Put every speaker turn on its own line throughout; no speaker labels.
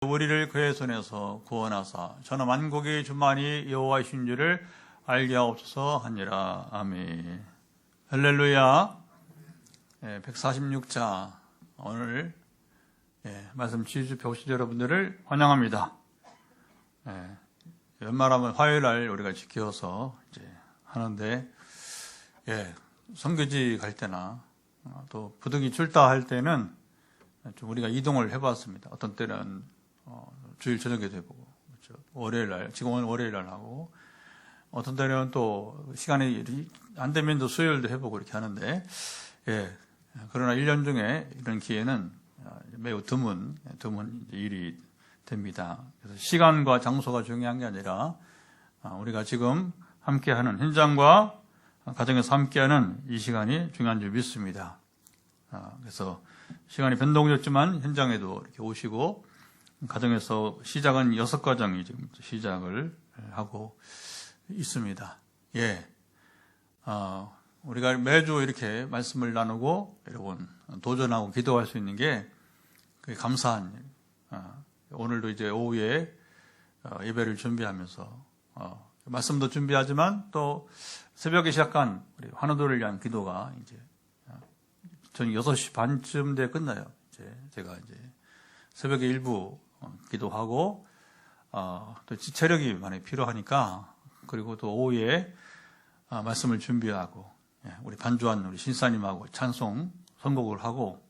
우리를 그의 손에서 구원하사 저는 만국의 주만이 여호와이신 줄을 알게 하옵소서 하니라. 아멘. 할렐루야. 146자 오늘 말씀 지휘집회 오신 여러분들을 환영합니다. 연말하면 화요일날 우리가 지켜서 이제 하는데 선교지 갈 때나 또 부득이 출타할 때는 좀 우리가 이동을 해봤습니다. 어떤 때는 주일 저녁에도 해보고, 그렇죠? 월요일날, 지금은 월요일날 하고, 어떤 때는 또 시간이 안 되면 또 수요일도 해보고 이렇게 하는데, 그러나 1년 중에 이런 기회는 매우 드문 일이 됩니다. 그래서 시간과 장소가 중요한 게 아니라 우리가 지금 함께하는 현장과 가정에서 함께하는 이 시간이 중요한 줄 믿습니다. 그래서 시간이 변동적지만 현장에도 이렇게 오시고 가정에서 시작은 6과정이 지금 시작을 하고 있습니다. 우리가 매주 이렇게 말씀을 나누고 여러분 도전하고 기도할 수 있는 게 감사한 일. 오늘도 이제 오후에 예배를 준비하면서 말씀도 준비하지만 또 새벽에 시작한 우리 환우들을 위한 기도가 이제 저는 6시 반쯤 돼 끝나요. 제가 이제 새벽에 일부 기도하고 또 체력이 많이 필요하니까 그리고 또 오후에 말씀을 준비하고 우리 반주한 우리 신사님하고 찬송 선곡을 하고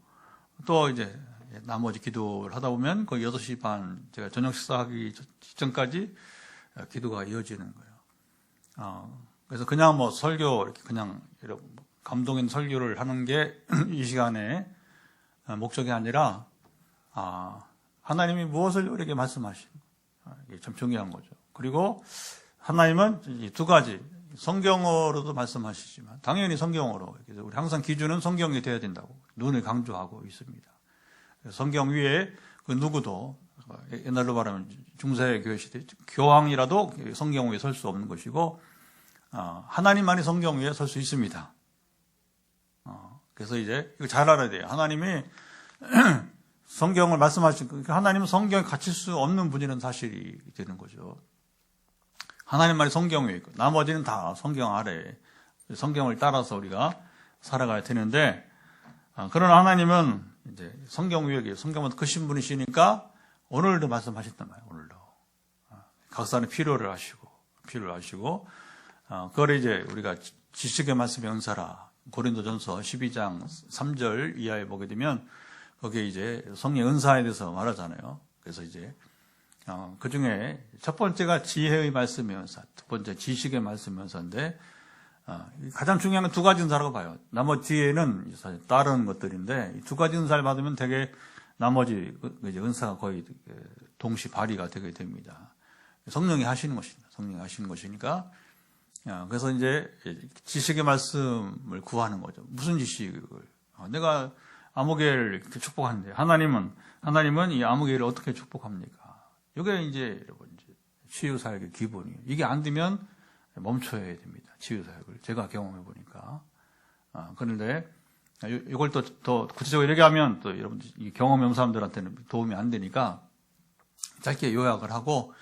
또 이제 나머지 기도를 하다 보면 거의 6시 반 제가 저녁 식사하기 직전까지 기도가 이어지는 거예요. 그래서 그냥 뭐 설교 이렇게 그냥 감동인 설교를 하는 게 이 시간의 목적이 아니라 하나님이 무엇을 우리에게 말씀하시는 이게 참 중요한 거죠. 그리고 하나님은 이 두 가지 성경어로도 말씀하시지만 당연히 성경어로 우리 항상 기준은 성경이 되어야 된다고 눈을 강조하고 있습니다. 성경 위에 그 누구도 옛날로 말하면 중세 교회 시대 교황이라도 성경 위에 설 수 없는 것이고 하나님만이 성경 위에 설 수 있습니다. 그래서 이제 이거 잘 알아야 돼요. 하나님이 성경을 말씀하시고 하나님은 성경에 갇힐 수 없는 분이라는 사실이 되는 거죠. 하나님만이 성경 위에 있고 나머지는 다 성경 아래 성경을 따라서 우리가 살아가야 되는데 그러나 하나님은 이제 성경 위에 성경보다 크신 분이시니까 오늘도 말씀하셨단 말이에요. 오늘도 각 사람이 필요를 하시고 그걸 이제 우리가 지식의 말씀에 은사라 고린도전서 12장 3절 이하에 보게 되면 거기에 이제 성령의 은사에 대해서 말하잖아요. 그래서 이제 그 중에 첫 번째가 지혜의 말씀의 은사, 두 번째 지식의 말씀의 은사인데 가장 중요한 건 두 가지 은사라고 봐요. 나머지 뒤에는 다른 것들인데 이 두 가지 은사를 받으면 되게 나머지 이제 은사가 거의 동시 발휘가 되게 됩니다. 성령이 하시는 것입니다. 성령이 하시는 것이니까 그래서 이제 지식의 말씀을 구하는 거죠. 무슨 지식을? 내가 아무개를 이렇게 축복하는데 하나님은 이 아무개를 어떻게 축복합니까? 이게 이제 여러분 치유 사역의 기본이에요. 이게 안 되면 멈춰야 됩니다. 치유 사역을 제가 경험해 보니까. 그런데 이걸 또 더 구체적으로 얘기하면 또 여러분들 경험 없는 사람들한테는 도움이 안 되니까 짧게 요약을 하고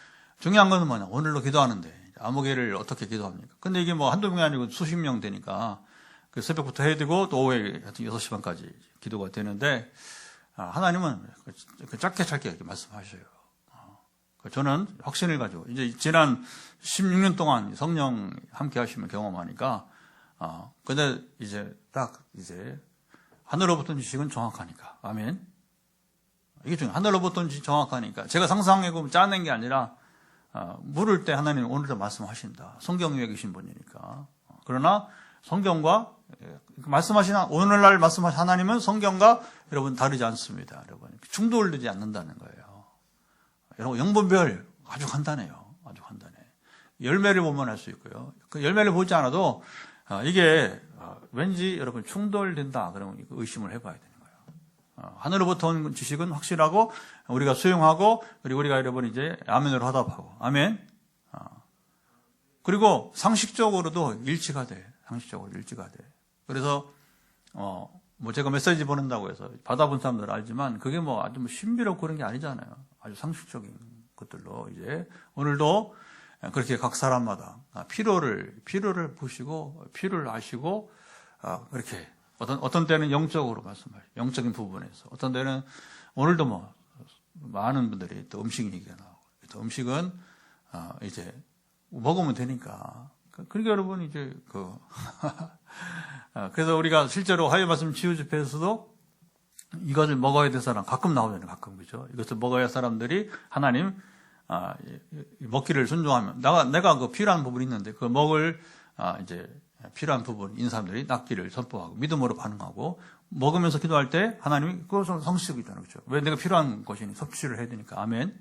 중요한 것은 뭐냐? 오늘로 기도하는데 아무개를 어떻게 기도합니까? 근데 이게 뭐 한두 명이 아니고 수십 명 되니까 그 새벽부터 해야 되고 또 오후에 하여튼 6시 반까지 기도가 되는데 하나님은 짧게 이렇게 말씀하셔요. 저는 확신을 가지고 이제 지난 16년 동안 성령 함께 하시면 경험하니까 근데 이제 딱 이제 하늘로부터 지식은 정확하니까 아멘. 이게 중요해요. 하늘로부터 지식이 정확하니까 제가 상상하고 짜낸 게 아니라 물을 때 하나님 오늘도 말씀하신다. 성경 위에 계신 분이니까. 그러나 성경과 오늘날 말씀하신 하나님은 성경과 여러분 다르지 않습니다. 여러분 충돌되지 않는다는 거예요. 여러분 영분별 아주 간단해요. 아주 간단해. 열매를 보면 알 수 있고요. 그 열매를 보지 않아도 이게 왠지 여러분 충돌된다. 그러면 의심을 해봐야 되는 거예요. 하늘로부터 온 지식은 확실하고 우리가 수용하고 그리고 우리가 여러분 이제 아멘으로 화답하고 아멘. 그리고 상식적으로도 일치가 돼. 상식적으로 일치가 돼. 그래서 뭐 제가 메시지 보낸다고 해서 받아본 사람들은 알지만 그게 뭐 아주 신비롭고 그런 게 아니잖아요. 아주 상식적인 것들로 이제 오늘도 그렇게 각 사람마다 필요를 보시고 필요를 아시고 그렇게 어떤 때는 영적으로 말씀하시죠. 영적인 부분에서 어떤 때는 오늘도 뭐 많은 분들이 또 음식 얘기가 나오고 또 음식은 이제 먹으면 되니까 그러니까 여러분 이제 그래서 우리가 실제로 화요 말씀 치유 집회에서도 이것을 먹어야 될 사람 가끔 나오잖아요. 가끔 그죠? 이것을 먹어야 할 사람들이 하나님 먹기를 순종하면 내가 그 필요한 부분이 있는데 그 먹을 이제 필요한 부분인 사람들이 낫기를 선포하고 믿음으로 반응하고 먹으면서 기도할 때 하나님이 그것은 성식이잖아요. 그렇죠? 왜 내가 필요한 것이니 섭취를 해야 되니까 아멘.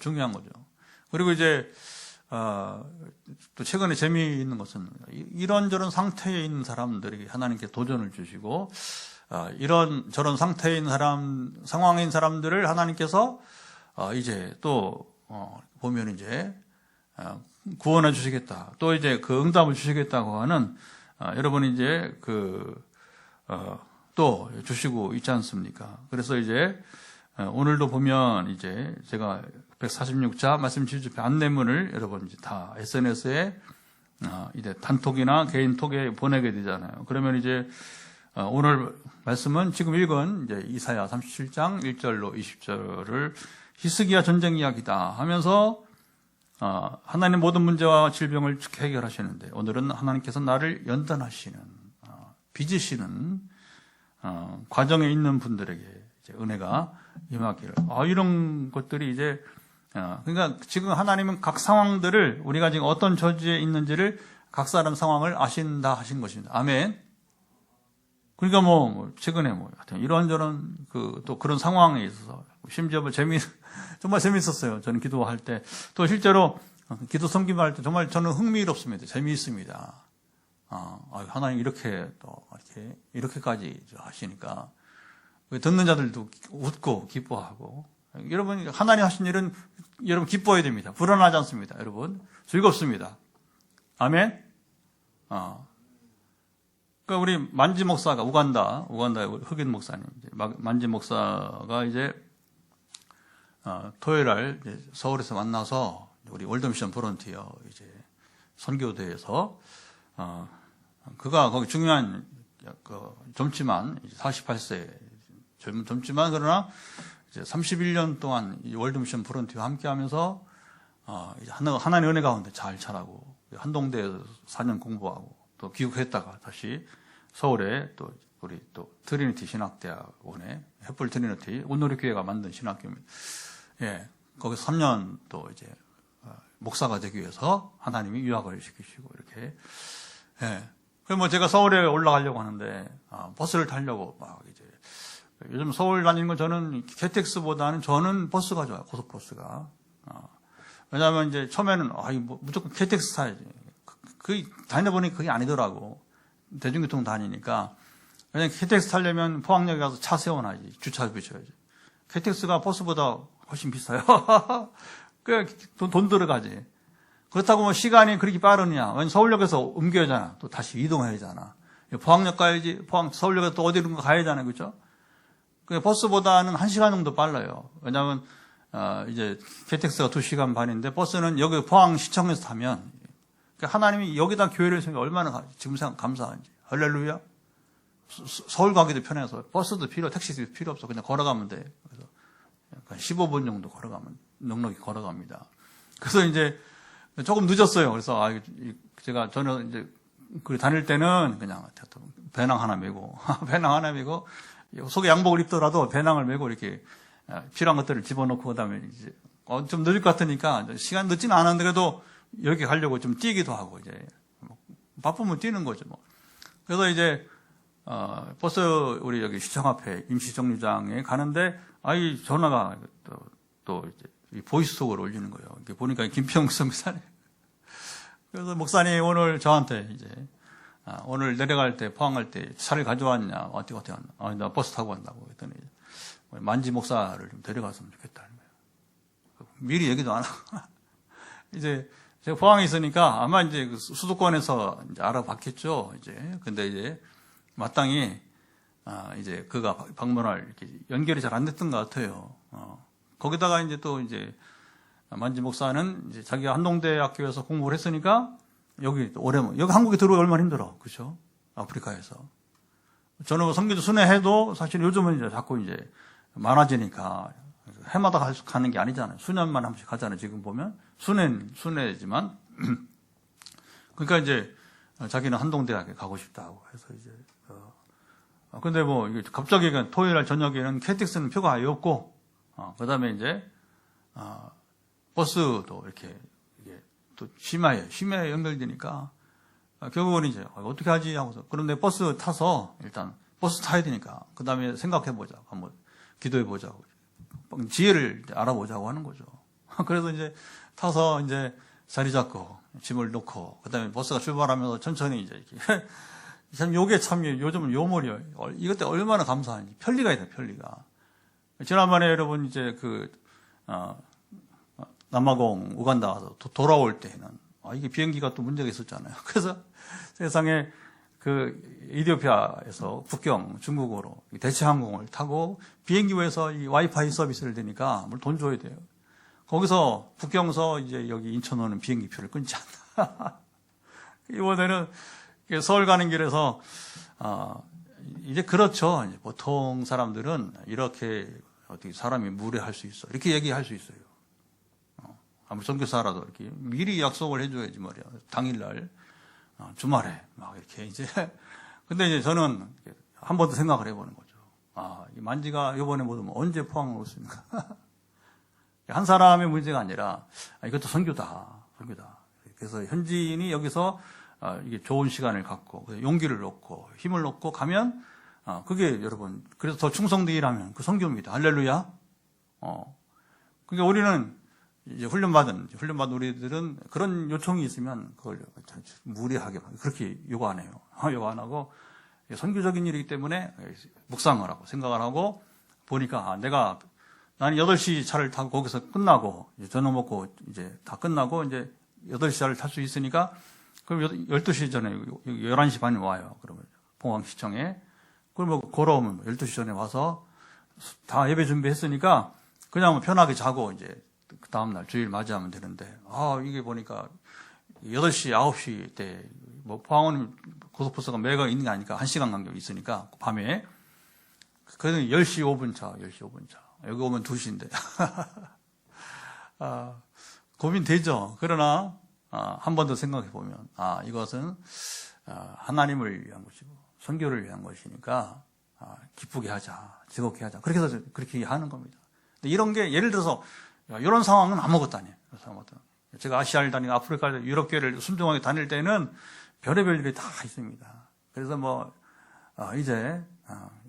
중요한 거죠. 그리고 이제 또 최근에 재미있는 것은 이런저런 상태에 있는 사람들이 하나님께 도전을 주시고 이런 저런 상태에 있는 상황에 있는 사람들을 하나님께서 이제 또 보면 이제 구원해 주시겠다. 또 이제 그 응답을 주시겠다고 하는 여러분이 이제 또 주시고 있지 않습니까? 그래서 이제 오늘도 보면 이제 제가 146자 말씀 지주집회 안내문을 여러분 이제 다 SNS에 이제 단톡이나 개인 톡에 보내게 되잖아요. 그러면 이제 오늘 말씀은 지금 읽은 이제 이사야 37장 1절로 20절을 히스기야 전쟁 이야기다 하면서 하나님 모든 문제와 질병을 해결하시는데 오늘은 하나님께서 나를 연단하시는 빚으시는 과정에 있는 분들에게 이제 은혜가 임하기를 이런 것들이 이제 그러니까 지금 하나님은 각 상황들을 우리가 지금 어떤 처지에 있는지를 각 사람 상황을 아신다 하신 것입니다. 아멘. 그러니까 최근에 이런저런 또 그런 상황에 있어서 심지어 정말 재미있었어요. 저는 기도할 때. 또 실제로 기도 섬김할 때 정말 저는 흥미롭습니다. 재미있습니다. 하나님 이렇게 이렇게까지 하시니까. 듣는 자들도 웃고 기뻐하고. 여러분, 하나님 하신 일은 여러분 기뻐해야 됩니다. 불안하지 않습니다. 여러분. 즐겁습니다. 아멘? 그러니까 우리 만지 목사가 우간다의 흑인 목사님, 만지 목사가 이제 토요일 날 서울에서 만나서 우리 월드미션 보런티어 이제 선교대에서 그가 거기 중요한 젊지만 48세 젊지만 그러나 이제 31년 동안 이 월드미션 보런티와 함께하면서 하나님의 은혜 가운데 잘 자라고 한동대에서 4년 공부하고 또 귀국했다가 다시 서울에 또 우리 또 트리니티 신학대학원에 햇불 트리니티 온누리교회가 만든 신학교입니다. 예, 거기서 3년 또 이제 목사가 되기 위해서 하나님이 유학을 시키시고 이렇게. 예. 그래서 제가 서울에 올라가려고 하는데 버스를 타려고 막 이제 요즘 서울 다니는 건 저는 KTX보다는 저는 버스가 좋아요. 고속버스가. 왜냐하면 이제 처음에는 무조건 KTX 타야지. 다녀보니 그게 아니더라고. 대중교통 다니니까. 왜냐면 KTX 타려면 포항역에 가서 차 세워놔야지. 주차비 줘야지. KTX가 버스보다 훨씬 비싸요. 돈 들어가지. 그렇다고 시간이 그렇게 빠르냐. 왜냐면 서울역에서 옮겨야 하잖아. 또 다시 이동해야 하잖아. 포항역 가야지. 서울역에서 또 어디로 가야 하잖아요. 그죠? 버스보다는 1시간 정도 빨라요. 왜냐하면, 이제, KTX가 2시간 반인데, 버스는 여기 포항시청에서 타면, 하나님이 여기다 교회를 세우면 얼마나 지금 감사한지. 할렐루야. 서울 가기도 편해서, 버스도 택시도 필요 없어. 그냥 걸어가면 돼. 그래서, 약간 15분 정도 넉넉히 걸어갑니다. 그래서 이제, 조금 늦었어요. 그래서, 저는 이제, 다닐 때는 그냥, 배낭 하나 메고, 속에 양복을 입더라도 배낭을 메고 이렇게 필요한 것들을 집어넣고 그다음에 이제 좀 늦을 것 같으니까 시간 늦지는 않았는데 그래도 여기 가려고 좀 뛰기도 하고 이제 바쁘면 뛰는 거죠 뭐. 그래서 이제 버스 우리 여기 시청 앞에 임시정류장에 가는데 전화가 또 이제 보이스톡을 올리는 거예요. 이렇게 보니까 김평수 목사님. 그래서 목사님 오늘 저한테 이제 오늘 내려갈 때, 포항 갈 때 차를 가져왔냐? 어떻게 왔나? 나 버스 타고 간다고 했더니, 만지 목사를 좀 데려갔으면 좋겠다는 거예요. 미리 얘기도 안 하고. 이제, 제가 포항에 있으니까 아마 이제 수도권에서 이제 알아봤겠죠, 이제. 근데 이제, 마땅히, 이제 그가 방문할 이렇게 연결이 잘 안 됐던 것 같아요. 거기다가 이제 또 이제 만지 목사는 이제 자기가 한동대학교에서 공부를 했으니까 여기 한국에 들어오기 얼마나 힘들어. 그렇죠? 아프리카에서. 저는 뭐 선교도 순회해도 사실 요즘은 이제 자꾸 이제 많아지니까 해마다 가는 게 아니잖아요. 수년만 한 번씩 가잖아요. 지금 보면 순회지만 그러니까 이제 자기는 한동대학에 가고 싶다고 해서 이제 근데 뭐 이게 갑자기 토요일 날 저녁에는 KTX는 표가 아예 없고 그다음에 이제 버스도 이렇게 이게 또 심야에 연결되니까 결국은 이제 어떻게 하지 하고서 그런데 버스 타서 일단 버스 타야 되니까 그다음에 생각해 보자고 한번 기도해 보자고 지혜를 알아보자고 하는 거죠. 그래서 이제 타서 이제 자리 잡고 짐을 놓고 그다음에 버스가 출발하면서 천천히 이제 이렇게 참 요게 참 요즘은 요물이요. 이것 때 얼마나 감사한지 편리가 있다 편리가. 지난번에 여러분 이제 남아공 우간다 가서 돌아올 때는 이게 비행기가 또 문제가 있었잖아요. 그래서 세상에 이디오피아에서 국경 중국으로 대체항공을 타고 비행기에서 이 와이파이 서비스를 되니까 뭘 돈 줘야 돼요. 거기서 국경서 이제 여기 인천 오는 비행기 표를 끊지 않나. 이번에는 서울 가는 길에서 이제 그렇죠. 이제 보통 사람들은 이렇게 어떻게 사람이 무례할 수 있어 이렇게 얘기할 수 있어요. 아무리 선교사라도 이렇게 미리 약속을 해줘야지 말이야. 당일날 주말에 막 이렇게 이제 근데 이제 저는 한 번 더 생각을 해보는 거죠. 이 만지가 이번에 못 오면 언제 포항을 올습니까? 한 사람의 문제가 아니라 이것도 선교다. 그래서 현지인이 여기서 이게 좋은 시간을 갖고 용기를 놓고 힘을 놓고 가면 그게 여러분 그래서 더 충성되게 일하면 그 선교입니다. 할렐루야. 그러니까 우리는 이제 훈련받은 우리들은 그런 요청이 있으면 그걸 무리하게 그렇게 요구 안 해요. 요구 안 하고 선교적인 일이기 때문에 묵상을 하고 생각을 하고 보니까 나는 8시 차를 타고 거기서 끝나고 저녁 먹고 이제 다 끝나고 이제 8시 차를 탈 수 있으니까 그럼 12시 전에 11시 반에 와요. 그러면 봉황시청에 그럼 걸어오면 12시 전에 와서 다 예배 준비했으니까 그냥 뭐 편하게 자고 이제 그 다음날 주일 맞이하면 되는데 이게 보니까 8시 9시 때 뭐 포항은 고속버스가 매가 있는 게 아니니까 1시간 간격이 있으니까 밤에 그래서 10시 5분 차 여기 오면 2시인데 고민되죠. 그러나 한 번 더 생각해 보면 이것은 하나님을 위한 것이고 선교를 위한 것이니까 기쁘게 하자, 즐겁게 하자. 그렇게 해서 그렇게 하는 겁니다. 근데 이런 게 예를 들어서 이런 상황은 아무것도 아니에요. 제가 아시아를 다니고 아프리카 유럽 교회를 순종하게 다닐 때는 별의별 일이 다 있습니다. 그래서 이제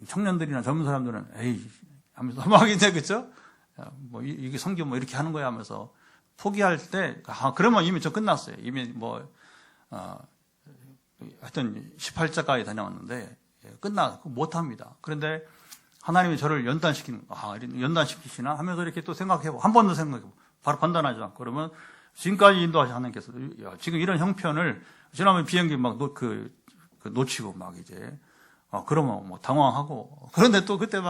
청년들이나 젊은 사람들은 에이 하면서 막 이제 그렇죠? 이게 선교 이렇게 하는 거야 하면서 포기할 때 그러면 이미 저 끝났어요. 이미 하여튼 18자까지 다녀왔는데 끝나고 못 합니다. 그런데 하나님이 저를 연단시키시나 하면서 이렇게 또 생각해보고 한 번 더 생각해보고 바로 판단하지 않고 그러면 지금까지 인도하신 하나님께서 지금 이런 형편을 지난번에 비행기 놓치고 이제 그러면 당황하고 그런데 또 그때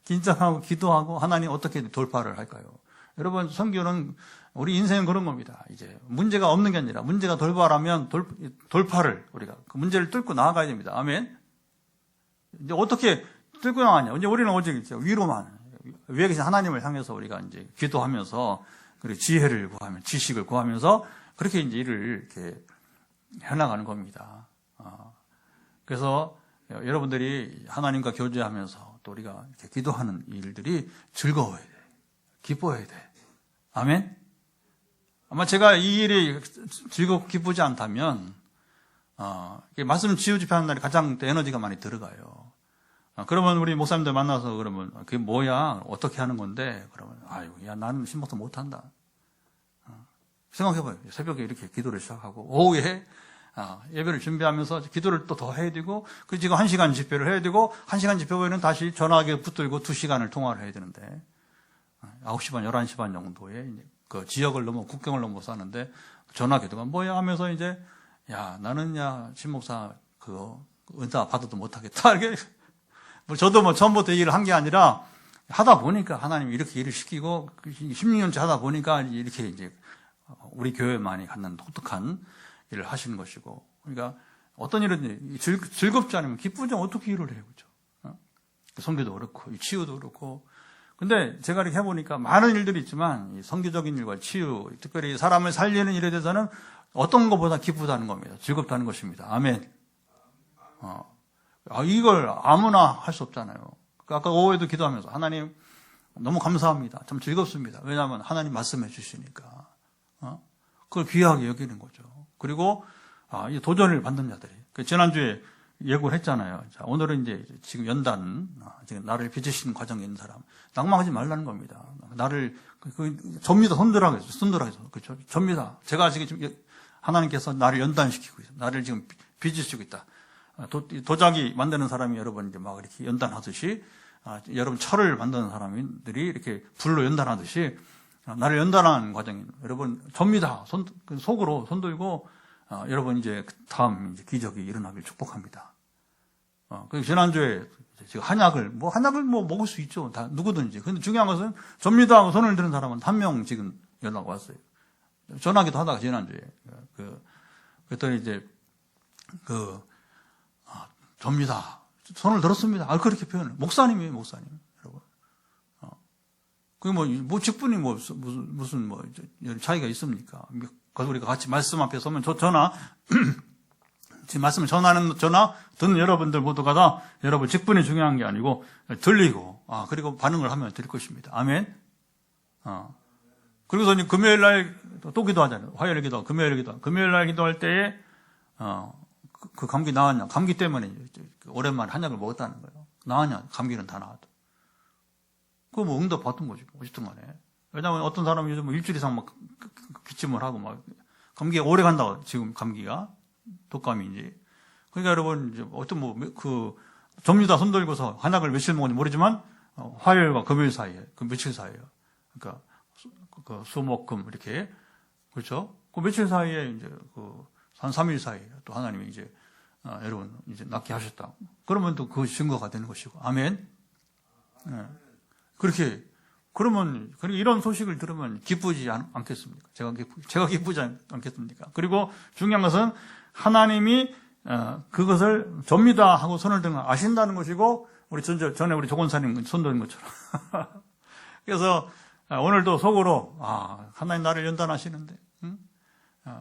긴장하고 기도하고 하나님 어떻게 돌파를 할까요? 여러분 선교는 우리 인생은 그런 겁니다. 이제 문제가 없는 게 아니라 문제가 돌파하면 돌파를 우리가 그 문제를 뚫고 나아가야 됩니다. 아멘. 이제 어떻게 뚫고 나가냐? 이제 우리는 오직 위로만 위에 계신 하나님을 향해서 우리가 이제 기도하면서 그리고 지혜를 구하면 지식을 구하면서 그렇게 이제 일을 이렇게 해나가는 겁니다. 그래서 여러분들이 하나님과 교제하면서 또 우리가 이렇게 기도하는 일들이 즐거워야 돼, 기뻐야 돼. 아멘. 아마 제가 이 일이 즐겁고 기쁘지 않다면 말씀 치유집회하는 날이 가장 에너지가 많이 들어가요. 그러면 우리 목사님들 만나서 그러면 그게 뭐야? 어떻게 하는 건데? 그러면 나는 신목도 못한다. 생각해봐요. 새벽에 이렇게 기도를 시작하고 오후에 예배를 준비하면서 기도를 또 더 해야 되고 지금 1시간 집회를 해야 되고 1시간 집회 후에는 다시 전화기에 붙들고 2시간을 통화를 해야 되는데 9시 반, 11시 반 정도에 그 지역을 넘어 국경을 넘어 사는데 전화기도가 뭐야 하면서 이제 나는 신목사 그거 은사 받아도 못하겠다. 이렇게 저도 처음부터 일을 한 게 아니라 하다 보니까 하나님이 이렇게 일을 시키고 16년째 하다 보니까 이렇게 이제 우리 교회만이 갖는 독특한 일을 하시는 것이고, 그러니까 어떤 일은 즐겁지 않으면 기쁘지 않으면 어떻게 일을 해요, 그죠? 선교도 그렇고 치유도 그렇고. 근데 제가 이렇게 해보니까 많은 일들이 있지만 이 선교적인 일과 치유, 특별히 사람을 살리는 일에 대해서는 어떤 것보다 기쁘다는 겁니다. 즐겁다는 것입니다. 아멘. 이걸 아무나 할 수 없잖아요. 아까 오후에도 기도하면서 하나님 너무 감사합니다. 참 즐겁습니다. 왜냐하면 하나님 말씀해 주시니까 그걸 귀하게 여기는 거죠. 그리고 이 도전을 받는 자들이, 지난주에 예고를 했잖아요. 자, 오늘은 이제 지금 연단, 지금 나를 빚으시는 과정에 있는 사람, 낭망하지 말라는 겁니다. 나를 접니다. 손들어서 그렇죠. 접니다. 제가 지금 하나님께서 나를 연단시키고 있어요. 나를 지금 빚으시고 있다. 도자기 만드는 사람이 여러분 이제 막 이렇게 연단하듯이, 여러분 철을 만드는 사람들이 이렇게 불로 연단하듯이 나를 연단하는 과정이, 여러분 접니다. 속으로 손 들고 여러분 이제 다음 이제 기적이 일어나길 축복합니다. 그 지난주에 지금 한약을 먹을 수 있죠. 다 누구든지. 근데 중요한 것은 접니다 하고 손을 드는 사람은 한 명 지금 연락 왔어요. 전화기도 하다가 지난주에 그랬더니 이제 접니다. 손을 들었습니다. 그렇게 표현을. 목사님이에요, 목사님. 여러분. 그게 직분이 무슨 차이가 있습니까? 우리가 같이 말씀 앞에 서면 지금 말씀을 전화 듣는 여러분들 모두가 다 여러분 직분이 중요한 게 아니고 들리고, 그리고 반응을 하면 될 것입니다. 아멘. 그리고서 이제 금요일 날 또 기도하잖아요. 화요일에 기도, 금요일에 기도. 금요일 날 기도할 때에, 그 감기 나았냐? 감기 때문에 오랜만에 한약을 먹었다는 거예요. 나았냐? 감기는 다 나아도. 그거 응답 받은 거지. 50분 만에. 왜냐면 어떤 사람이 요즘 일주일 이상 막 기침을 하고 감기가 오래 간다고, 지금 감기가. 독감인지. 그러니까 여러분, 이제 접니다 손 들고서 한약을 며칠 먹었는지 모르지만, 화요일과 금요일 사이에, 그 며칠 사이에요. 그러니까, 수목금 이렇게. 그렇죠? 그 며칠 사이에 이제 한 3일 사이에 또 하나님이 이제, 여러분 이제 낫게 하셨다. 그러면 또 그 증거가 되는 것이고. 아멘. 네. 그러면 이런 소식을 들으면 기쁘지 않겠습니까? 제가 기쁘지 않겠습니까? 그리고 중요한 것은 하나님이 그것을 접니다 하고 손을 드는 걸 아신다는 것이고, 우리 전에 우리 조건사님 손 드는 것처럼. 그래서 오늘도 속으로 하나님 나를 연단하시는데, 응?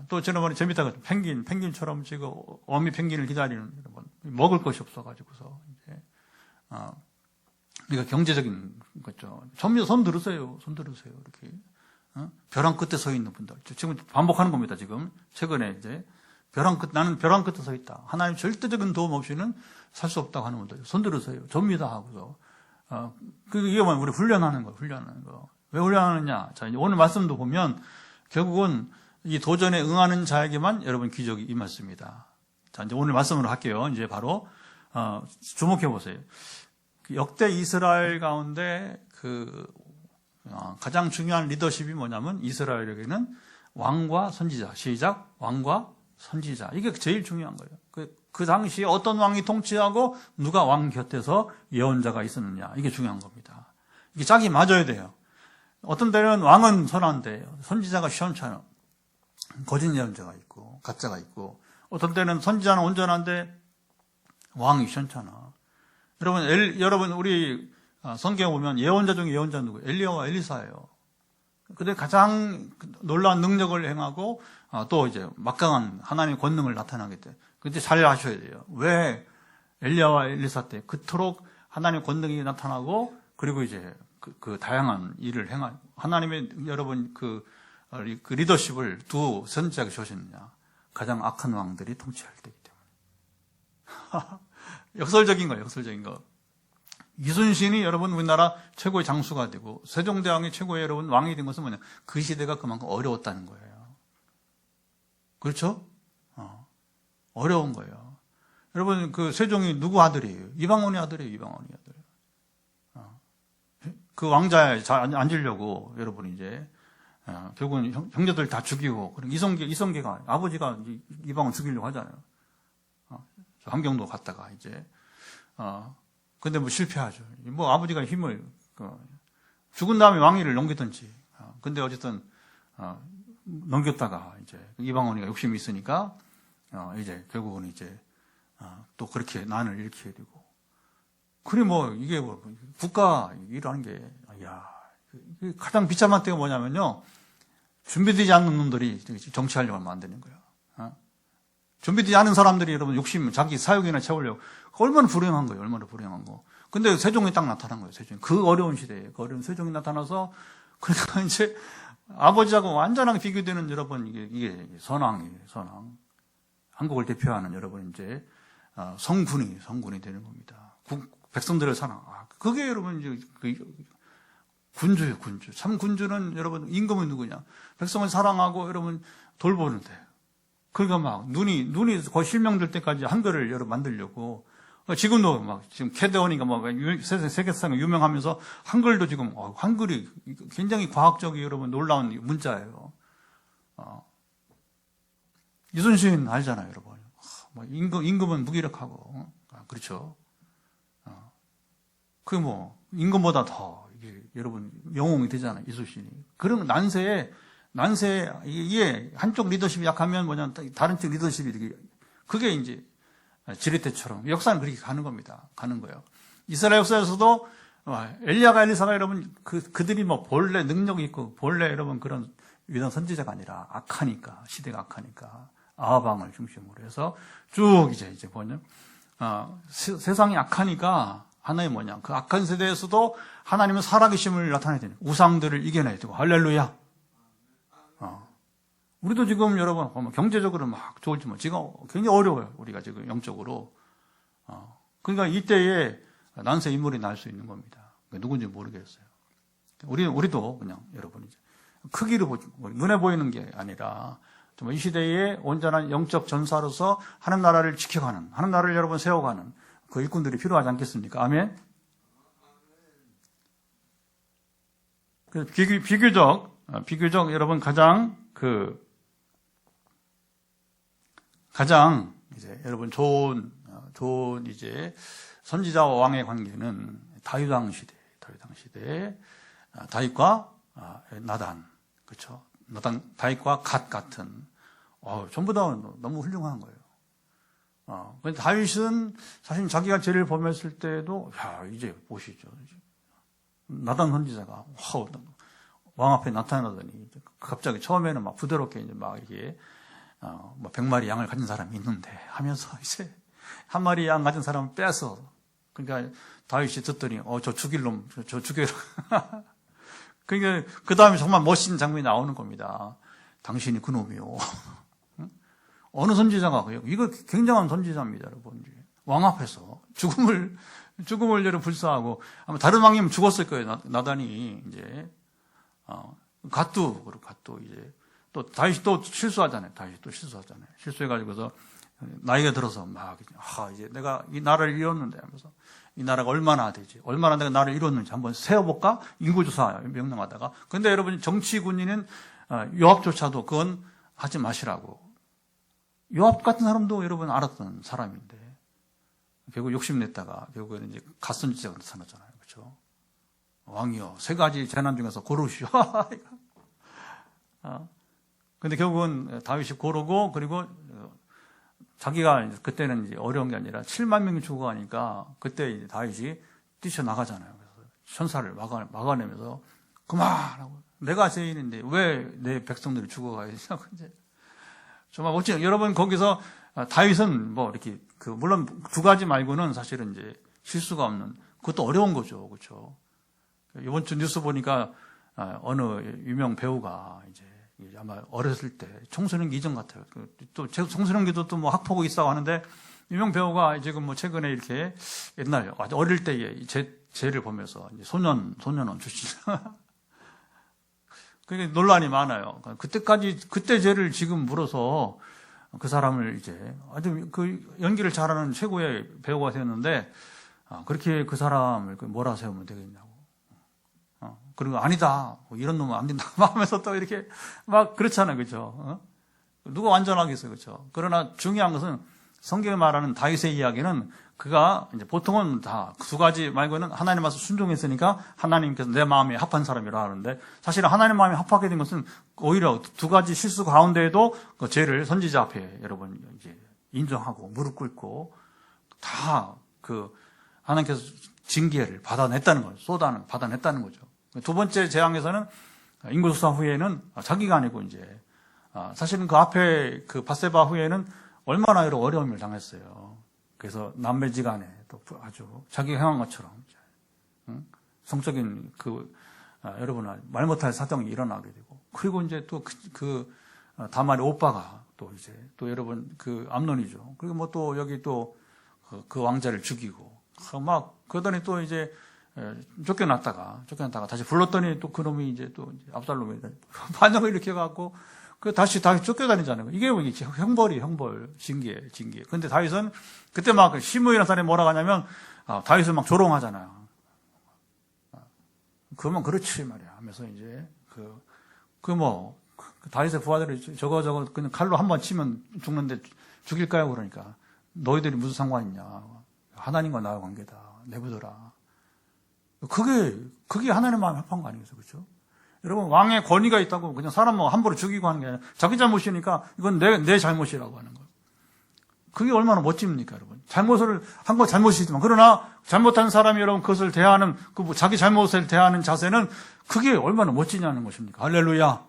또 지난번에 재밌다고 펭귄처럼 지금 어미 펭귄을 기다리는 여러분, 먹을 것이 없어가지고서 이제 우리가 경제적인 거죠. 손 들으세요, 이렇게 벼랑 끝에 서 있는 분들 지금 반복하는 겁니다. 지금 최근에 이제 나는 벼랑 끝에 서 있다. 하나님 절대적인 도움 없이는 살 수 없다고 하는 분들 손 들으세요. 접니다 하고서 이게 뭐냐, 우리 훈련하는 거. 왜 훈련하느냐? 자, 오늘 말씀도 보면 결국은 이 도전에 응하는 자에게만 여러분 기적이 임했습니다. 자, 이제 오늘 말씀으로 할게요. 이제 바로 주목해 보세요. 역대 이스라엘 가운데 가장 중요한 리더십이 뭐냐면 이스라엘에게는 왕과 선지자. 시작. 왕과 선지자. 이게 제일 중요한 거예요. 그 당시에 어떤 왕이 통치하고 누가 왕 곁에서 예언자가 있었느냐. 이게 중요한 겁니다. 이게 짝이 맞아야 돼요. 어떤 때는 왕은 선한데 선지자가 시원찮아. 거짓 예언자가 있고 가짜가 있고, 어떤 때는 선지자는 온전한데 왕이 시원찮아. 여러분 우리 성경에 보면 예언자 중에 예언자 누구? 엘리야와 엘리사예요. 근데 가장 놀라운 능력을 행하고 또 이제 막강한 하나님의 권능을 나타나게 돼. 근데 잘 아셔야 돼요. 왜 엘리야와 엘리사 때 그토록 하나님의 권능이 나타나고, 그리고 이제 그 다양한 일을 행한 하나님의 여러분 그 리더십을 두 선지자에게 주셨느냐? 가장 악한 왕들이 통치할 때이기 때문에. 역설적인 거. 이순신이 여러분 우리나라 최고의 장수가 되고 세종대왕이 최고의 여러분 왕이 된 것은 뭐냐? 그 시대가 그만큼 어려웠다는 거예요. 그렇죠? 어려운 거예요. 여러분 그 세종이 누구 아들이에요? 이방원의 아들이에요. 그 왕자에 앉으려고 여러분 이제 결국은 형제들 다 죽이고, 이성계가 아버지가 이방원 죽이려고 하잖아요. 함경도 갔다가 이제 근데 뭐 실패하죠. 뭐 아버지가 힘을, 죽은 다음에 왕위를 넘기든지. 근데 어쨌든, 넘겼다가 이제 이방원이가 욕심이 있으니까, 이제 결국은 이제, 또 그렇게 난을 일으키게 되고. 그래 뭐 이게 뭐 국가 일하는 게, 가장 비참한 때가 뭐냐면요. 준비되지 않는 놈들이 정치하려고 하면 안 되는 거예요. 준비되지 않은 사람들이 여러분 욕심, 자기 사욕이나 채우려고. 얼마나 불행한 거예요. 얼마나 불행한 거. 근데 세종이 딱 나타난 거예요. 세종이. 그 어려운 시대에, 그 어려운 세종이 나타나서, 그러니까 이제 아버지하고 완전하게 비교되는 여러분, 이게 선왕이에요. 선왕. 한국을 대표하는 여러분 이제, 성군이 되는 겁니다. 백성들의 사랑. 그게 여러분 이제 군주예요, 군주. 참 군주는 여러분 임금은 누구냐? 백성을 사랑하고 여러분 돌보는데. 그러니까 막 눈이 거의 실명될 때까지 한글을 여러 만들려고. 지금도 막 지금 캐대원이가 뭐 세계상에 유명하면서 한글도 지금 한글이 굉장히 과학적이 여러분 놀라운 문자예요. 이순신 알잖아요, 여러분. 뭐 임금은 무기력하고 그렇죠. 그 뭐 임금보다 더 이게 여러분 영웅이 되잖아요, 이순신이. 그런 난세에 이게 한쪽 리더십이 약하면 뭐냐 다른 쪽 리더십이 이렇게 그게 이제 지렛대처럼 역사는 그렇게 가는 겁니다. 가는 거예요. 이스라엘 역사에서도 엘리야가 엘리사가 여러분 그들이 뭐 본래 능력이 있고 본래 여러분 그런 위대한 선지자가 아니라 악하니까 시대가 악하니까 아합 왕을 중심으로 해서 쭉 이제 뭐냐 세상이 악하니까 하나의 뭐냐 그 악한 세대에서도 하나님은 살아계심을 나타내야 되는 우상들을 이겨내야 되고 할렐루야. 우리도 지금 여러분 경제적으로 막 좋을지 뭐 지금 굉장히 어려워요. 우리가 지금 영적으로. 그러니까 이때에 난세 인물이 날 수 있는 겁니다. 누군지 모르겠어요. 우리도 그냥 여러분 이제 크기로 눈에 보이는 게 아니라 정말 이 시대에 온전한 영적 전사로서 하는 나라를 지켜가는 하는 나라를 여러분 세워가는 그 일꾼들이 필요하지 않겠습니까? 아멘. 비교적 여러분 가장 이제 여러분 좋은 이제 선지자와 왕의 관계는 다윗 왕 시대 다윗과 나단 그렇죠. 다윗과 갓 같은 전부 다 너무 훌륭한 거예요. 근데 다윗은 사실 자기가 죄를 범했을 때도 이제 보시죠. 나단 선지자가 왕 앞에 나타나더니 갑자기 처음에는 막 부드럽게 이제 막 이게 뭐 100마리 양을 가진 사람이 있는데 하면서 이제 한 마리 양 가진 사람을 빼서 그러니까 다윗이 듣더니 저 죽일 놈 저 죽여라. 그러니까 그 다음에 정말 멋진 장면이 나오는 겁니다. 당신이 그 놈이요. 어느 선지자가 그요? 이거 굉장한 선지자입니다, 여러분. 왕 앞에서 죽음을 여러 불사하고 아마 다른 왕이면 죽었을 거예요. 나단이 이제 갓도 이제 또 다윗이 또 실수하잖아요. 실수해가지고서 나이가 들어서 막 이제 내가 이 나라를 잃었는데 하면서 이 나라가 얼마나 되지? 얼마나 내가 나라를 잃었는지 한번 세어볼까? 인구조사 명령하다가. 근데 여러분 정치 군인은 요압조차도 그건 하지 마시라고. 요압 같은 사람도 여러분 알았던 사람인데 결국 욕심냈다가 결국에는 이제 갓선지자가 나타났잖아요. 그렇죠? 왕이여 3가지 재난 중에서 고르시오. 근데 결국은 다윗이 고르고 그리고 자기가 그때는 이제 어려운 게 아니라 7만 명이 죽어가니까 그때 이제 다윗이 뛰쳐나가잖아요. 그래서 천사를 막아내면서 그만하고 내가 죄인인데 왜 내 백성들이 죽어가야 되냐고 이제 정말 멋진 여러분 거기서 다윗은 뭐 이렇게 물론 2가지 말고는 사실은 이제 실수가 없는 그것도 어려운 거죠, 그렇죠? 이번 주 뉴스 보니까 어느 유명 배우가 이제 아마 어렸을 때 청소년기 이전 같아요. 또 청소년기도 또 뭐 학폭이 있다고 하는데 유명 배우가 지금 뭐 최근에 이렇게 옛날 아주 어릴 때의 죄를 보면서 이제 소년원 출신. 그게 논란이 많아요. 그때 죄를 지금 물어서 그 사람을 이제 아주 그 연기를 잘하는 최고의 배우가 되었는데 그렇게 그 사람을 뭐라 세우면 되겠냐고. 그리고 아니다. 이런 놈은 안 된다. 하면서 또 이렇게 막 그렇잖아요. 그죠? 누가 완전하겠어요. 그죠? 그러나 중요한 것은 성경에 말하는 다윗의 이야기는 그가 이제 보통은 다 두 가지 말고는 하나님 말씀 순종했으니까 하나님께서 내 마음에 합한 사람이라 하는데, 사실은 하나님 마음에 합하게 된 것은 오히려 두 가지 실수 가운데에도 그 죄를 선지자 앞에 여러분 이제 인정하고 무릎 꿇고 다 그 하나님께서 징계를 받아냈다는 거죠. 받아냈다는 거죠. 두 번째 재앙에서는 인구수사 후에는 자기가 아니고 이제 사실은 그 앞에 그 밧세바 후에는 얼마나 여러 어려움을 당했어요. 그래서 남매지간에 또 아주 자기가 행한 것처럼 성적인 여러분 말 못할 사정이 일어나게 되고, 그리고 이제 또 다말의 오빠가 또 이제 또 여러분 그 암논이죠. 그리고 뭐 또 여기 또 그 왕자를 죽이고 막 그러더니 또 이제 쫓겨났다가 다시 불렀더니 또 그놈이 이제 또 압살롬이 반역을 일으켜갖고 다시 쫓겨다니잖아요. 이게 뭐 형벌, 징계. 근데 다윗은 그때 막 시므이라는 사람이 뭐라고 하냐면, 다윗을 막 조롱하잖아요. 그러면 그렇지 말이야 하면서 이제 다윗의 부하들이 저거 그냥 칼로 한 번 치면 죽는데 죽일까요? 그러니까 너희들이 무슨 상관이냐? 하나님과 나의 관계다. 내버려라. 그게 하나님 마음에 합한 거 아니겠어요? 그렇죠? 여러분, 왕의 권위가 있다고 그냥 사람 함부로 죽이고 하는 게 아니라 자기 잘못이니까 이건 내 잘못이라고 하는 거예요. 그게 얼마나 멋집니까, 여러분? 잘못을 한 건 잘못이지만, 그러나 잘못한 사람이 여러분 그것을 대하는, 자기 잘못을 대하는 자세는 그게 얼마나 멋지냐는 것입니까? 할렐루야.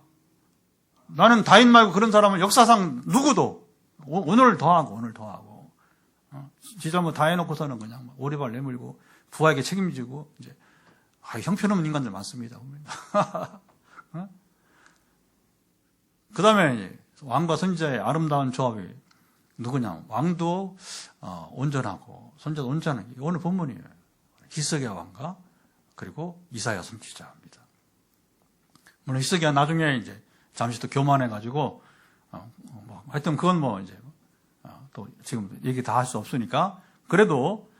나는 다윗 말고 그런 사람은 역사상 누구도 오늘 더하고 지 잘못 다 해놓고서는 그냥 오리발 내물고 부하에게 책임지고 이제 형편없는 인간들 많습니다. 그 다음에 왕과 선지자의 아름다운 조합이 누구냐? 왕도 온전하고 선지자도 온전한 게 오늘 본문이에요. 히스기야 왕과 그리고 이사야 선지자입니다. 물론 히스기야 나중에 이제 잠시 또 교만해가지고 하여튼 그건 이제 또 지금 얘기 다 할 수 없으니까, 그래도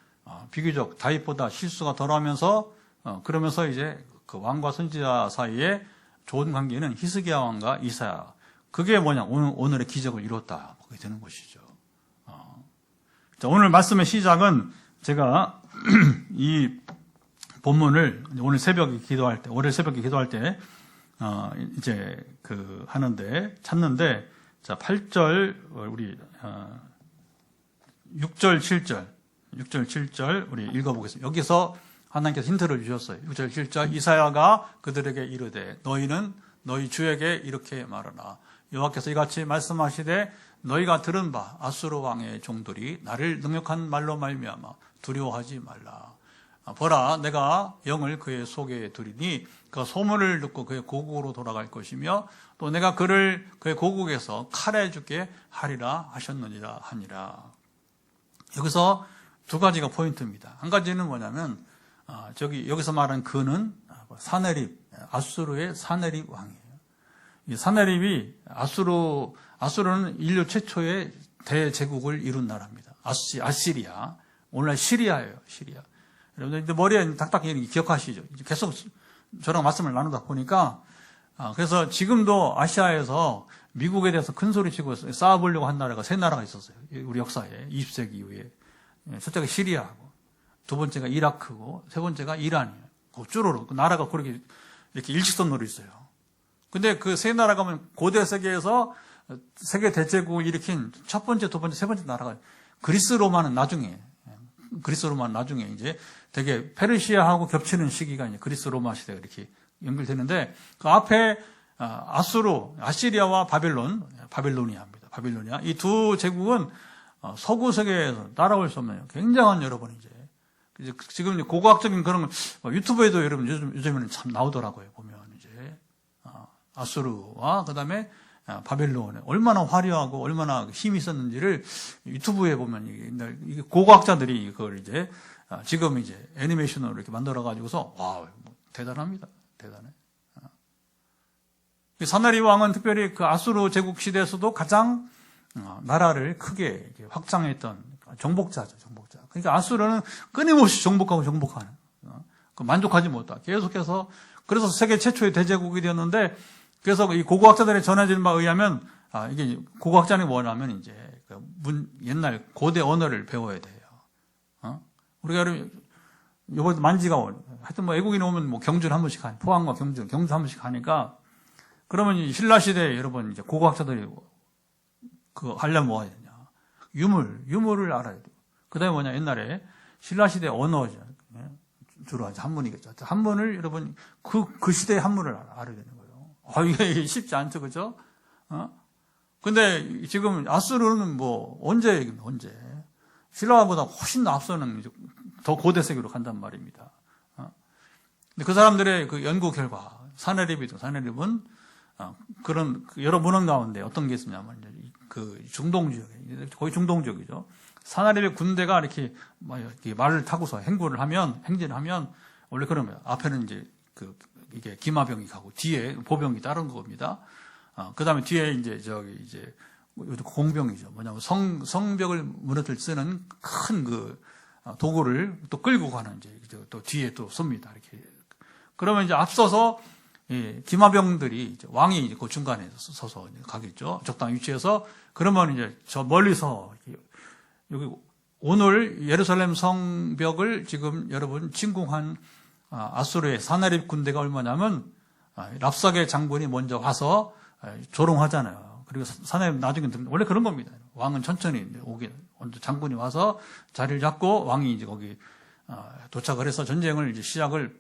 비교적 다윗보다 실수가 덜하면서 그러면서 이제 그 왕과 선지자 사이에 좋은 관계는 히스기야 왕과 이사야, 그게 뭐냐? 오늘의 기적을 이뤘다. 그게 되는 것이죠. 자, 오늘 말씀의 시작은 제가 이 본문을 오늘 새벽에 기도할 때 이제 찾는데, 자, 8절, 우리, 6절, 7절, 우리 읽어보겠습니다. 여기서 하나님께서 힌트를 주셨어요. 6절, 7절. 이사야가 그들에게 이르되 너희는 너희 주에게 이렇게 말하라. 여호와께서 이같이 말씀하시되 너희가 들은 바 아수르 왕의 종들이 나를 능욕한 말로 말미암아 두려워하지 말라. 보라, 내가 영을 그의 속에 두리니 그 소문을 듣고 그의 고국으로 돌아갈 것이며 또 내가 그를 그의 고국에서 칼에 죽게 하리라 하셨느니라 하니라. 여기서 두 가지가 포인트입니다. 한 가지는 뭐냐면 여기서 말한 그는 사네립, 아수르의 사네립 왕이에요. 이 사네립이 아수르는 인류 최초의 대제국을 이룬 나라입니다. 아시리아, 오늘날 시리아예요. 시리아. 여러분들 머리에 딱딱히 기억하시죠? 계속 저랑 말씀을 나누다 보니까 그래서 지금도 아시아에서 미국에 대해서 큰 소리 치고 싸워보려고 한 나라가 세 나라가 있었어요. 우리 역사에 20세기 이후에. 첫째가 시리아고, 두 번째가 이라크고, 세 번째가 이란이에요. 쭈루룩 나라가 그렇게 이렇게 일직선으로 있어요. 근데 그 세 나라가 보면 고대 세계에서 세계 대제국을 일으킨 첫 번째, 두 번째, 세 번째 나라가 그리스 로마는 나중에 이제 되게 페르시아하고 겹치는 시기가 이제 그리스 로마 시대가 이렇게 연결되는데, 그 앞에 아시리아와 바빌로니아입니다. 바빌로니아. 이 두 제국은 서구 세계에서 따라올 수 없는 굉장한 여러분 이제 지금 고고학적인 그런 유튜브에도 여러분 요즘에는 참 나오더라고요. 보면 이제 아수르와 그다음에 바벨론에 얼마나 화려하고 얼마나 힘이 있었는지를 유튜브에 보면 이게 고고학자들이 이걸 이제 지금 이제 애니메이션으로 이렇게 만들어 가지고서 와, 대단합니다. 대단해. 사나리 왕은 특별히 그 아수르 제국 시대에서도 가장 나라를 크게 확장했던 정복자죠, 정복자. 그러니까 아수르는 끊임없이 정복하는, 만족하지 못하고 계속해서, 그래서 세계 최초의 대제국이 되었는데, 그래서 이 고고학자들의 전해진 바에 의하면, 이게 고고학자는 뭐냐면 이제 옛날 고대 언어를 배워야 돼요. 우리가 요번에 만지가 하여튼 뭐 외국인 오면 뭐 경주를 한 번씩 포항과 경주 한 번씩 가니까 그러면 신라 시대에 여러분 이제 고고학자들이 그거 하려면 뭐 해야 되냐? 유물을 알아야 돼요. 그다음에 뭐냐? 옛날에 신라 시대 언어죠. 주로 한문이겠죠. 한문을 여러분 그 시대의 한문을 알아야 되는 거예요. 이게 쉽지 않죠, 그죠? 근데 지금 아수르는 뭐 언제 신라보다 훨씬 더 앞서는 더 고대 세계로 간단 말입니다. 근데 그 사람들의 그 연구 결과 사내립은 그런 여러 문헌 가운데 어떤 게 있었냐면 그 중동 지역에 거의 중동 지역이죠. 사내립의 군대가 이렇게 말을 타고서 행진을 하면 원래 그런 거예요. 앞에는 이제 이게 기마병이 가고 뒤에 보병이 따른 겁니다. 그 다음에 뒤에 이제 공병이죠. 뭐냐면 성벽을 무너뜨릴 쓰는 큰 그 도구를 또 끌고 가는 이제 또 뒤에 또 섭니다. 이렇게. 그러면 이제 앞서서 기마병들이 이제 왕이 이제 그 중간에 서서 가겠죠. 적당한 위치에서 그러면 이제 저 멀리서 여기 오늘 예루살렘 성벽을 지금 여러분 침공한 아수르의 사나립 군대가 얼마냐면 랍사게 장군이 먼저 와서 조롱하잖아요. 그리고 사나립 나중에 원래 그런 겁니다. 왕은 천천히 장군이 와서 자리를 잡고 왕이 이제 거기 도착을 해서 전쟁을 이제 시작을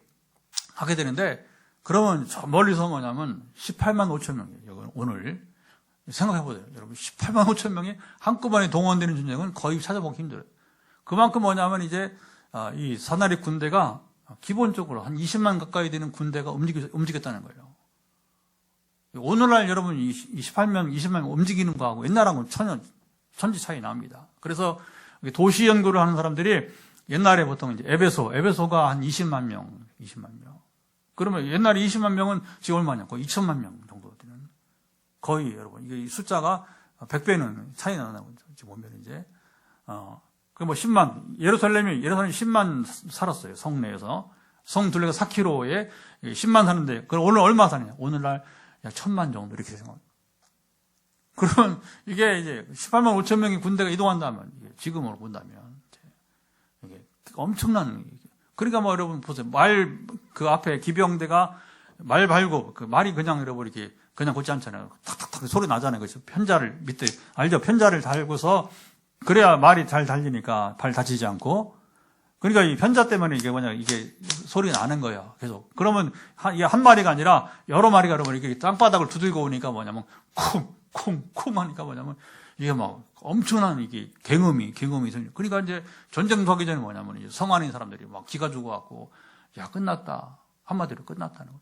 하게 되는데 그러면 저 멀리서 뭐냐면 18만 5천 명이에요. 오늘 생각해 보세요. 여러분 18만 5천 명이 한꺼번에 동원되는 전쟁은 거의 찾아보기 힘들어요. 그만큼 뭐냐면 이제 이 사나립 군대가 기본적으로 한 20만 가까이 되는 군대가 움직였다는 거예요. 오늘날 여러분 28명, 20만 움직이는 거하고 옛날하고는 천지 차이 납니다. 그래서 도시 연구를 하는 사람들이 옛날에 보통 이제 에베소가 한 20만 명. 그러면 옛날에 20만 명은 지금 얼마냐? 거의 2천만 명 정도 되는. 거의 여러분, 이게 숫자가 100배는 차이 나는 거죠. 지금 보면 이제. 그 뭐 10만, 예루살렘이 10만 살았어요. 성 내에서. 성 둘레가 4km에 10만 사는데, 그럼 오늘 얼마 사느냐? 오늘날 약 1,000만 정도 이렇게 생각합니다. 그러면 이게 이제 18만 5천 명의 군대가 이동한다면, 지금으로 본다면, 이게 엄청난, 그러니까 뭐 여러분 보세요. 그 앞에 기병대가 말 발고, 그 말이 그냥 여러분 이렇게 그냥 걷지 않잖아요. 탁탁탁 소리 나잖아요. 그래서 편자를 밑에, 알죠? 편자를 달고서, 그래야 말이 잘 달리니까 발 다치지 않고, 그러니까 이 편자 때문에 이게 소리가 나는 거예요. 계속. 그러면 이게 한 마리가 아니라 여러 마리가 여러분 이렇게 땅바닥을 두들겨 오니까 뭐냐면 쿵쿵쿵 하니까 뭐냐면 이게 막 엄청난 이게 경음이 생겨. 그러니까 이제 전쟁도 하기 전에 뭐냐면 이제 성 안에 있는 사람들이 막 기가 죽어갖고 야 끝났다. 한마디로 끝났다는 거예요.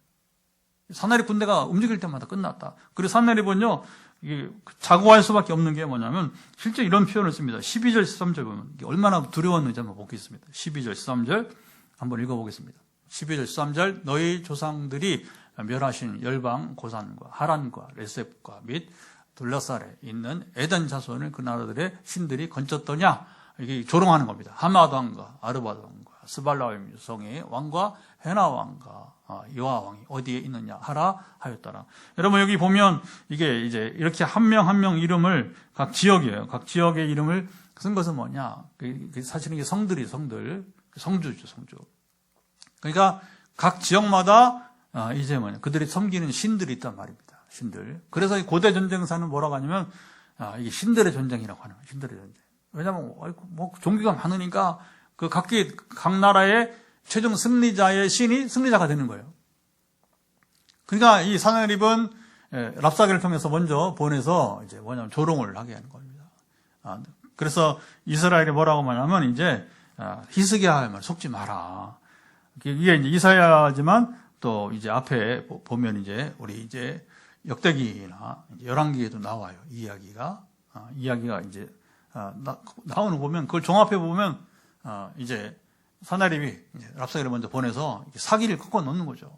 사나립 군대가 움직일 때마다 끝났다. 그리고 사나립은요 이게 자고할 수밖에 없는 게 뭐냐면 실제 이런 표현을 씁니다. 12절 13절 보면 얼마나 두려웠는지 한번 보겠습니다. 12절 13절 한번 읽어보겠습니다. 12절 13절 너희 조상들이 멸하신 열방 고산과 하란과 레셉과 및 둘러살에 있는 에덴 자손을 그 나라들의 신들이 건졌더냐 이게 조롱하는 겁니다. 하마드 왕과 아르바드 왕과 스발라임 성의 왕과 헤나 왕과 여호와 왕이 어디에 있느냐 하라 하였더라. 여러분 여기 보면 이게 이제 이렇게 한 명 한 명 이름을 각 지역이에요. 각 지역의 이름을 쓴 것은 뭐냐? 사실은 이게 성주죠, 성주. 그러니까 각 지역마다 이제 뭐냐? 그들이 섬기는 신들이 있단 말입니다. 신들. 그래서 고대 전쟁사는 뭐라고 하냐면 이게 신들의 전쟁이라고 하는 거예요. 신들의 전쟁. 왜냐하면 뭐 종교가 많으니까 그 각 나라의 최종 승리자의 신이 승리자가 되는 거예요. 그러니까 이 사나립은 랍사게를 통해서 먼저 보내서 이제 뭐냐면 조롱을 하게 하는 겁니다. 그래서 이스라엘이 뭐라고 말하면 이제 히스기야의 말 속지 마라. 이게 이제 이사야지만 또 이제 앞에 보면 이제 우리 이제 역대기나 열왕기에도 나와요. 이 이야기가 이제 나오는 거 보면 그걸 종합해 보면 이제 사나립이 랍사게를 먼저 보내서 사기를 꺾어 놓는 거죠.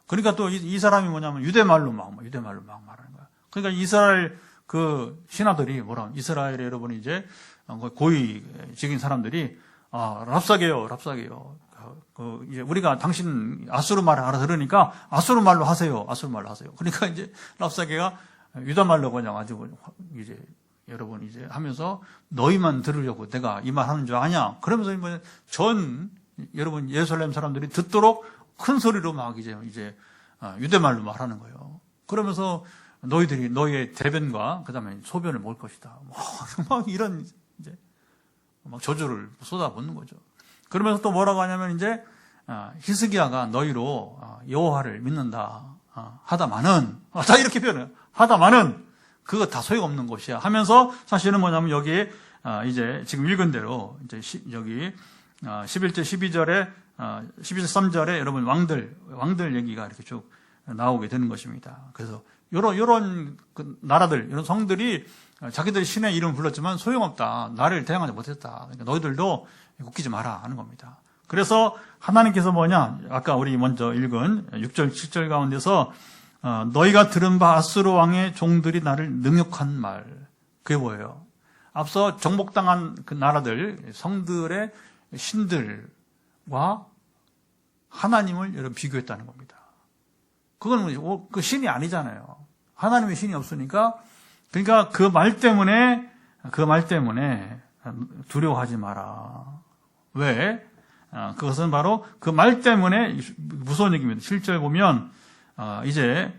그러니까 또 이 사람이 뭐냐면 유대말로 막 말하는 거야. 그러니까 이스라엘 그 신하들이 이스라엘의 여러분이 이제 고위직인 사람들이 랍사게요. 이제 우리가 당신 아수르 말을 알아들으니까 아수르 말로 하세요. 그러니까 이제 랍사게가 유다 말로 그냥 아주 이제 여러분 이제 하면서 너희만 들으려고 내가 이 말 하는 줄 아냐? 그러면서 여러분 예루살렘 사람들이 듣도록 큰 소리로 막 이제 유대말로 말하는 거예요. 그러면서 너희들이 너희의 대변과 그다음에 소변을 먹을 것이다. 막 이런 이제 막 저주를 쏟아붓는 거죠. 그러면서 또 뭐라고 하냐면 이제 히스기야가 너희로 여호와를 믿는다 하다마는 자 이렇게 표현해요. 하다마는 그거 다 소용없는 것이야 하면서 사실은 뭐냐면 여기에 이제 지금 읽은 대로 이제 여기 11절 12절에 12절 3절에 여러분 왕들 얘기가 이렇게 쭉 나오게 되는 것입니다. 그래서 요런 그 나라들 이런 성들이 자기들이 신의 이름을 불렀지만 소용없다. 나를 대항하지 못했다. 그러니까 너희들도 웃기지 마라 하는 겁니다. 그래서 하나님께서 뭐냐? 아까 우리 먼저 읽은 6절 7절 가운데서 너희가 들은 바 아수르 왕의 종들이 나를 능욕한 말. 그게 뭐예요? 앞서 정복당한 그 나라들 성들의 신들과 하나님을 여러분 비교했다는 겁니다. 그건 그 신이 아니잖아요. 하나님의 신이 없으니까 그러니까 그 말 때문에 두려워하지 마라. 왜? 그것은 바로 그 말 때문에 무서운 얘기입니다. 7절 보면 이제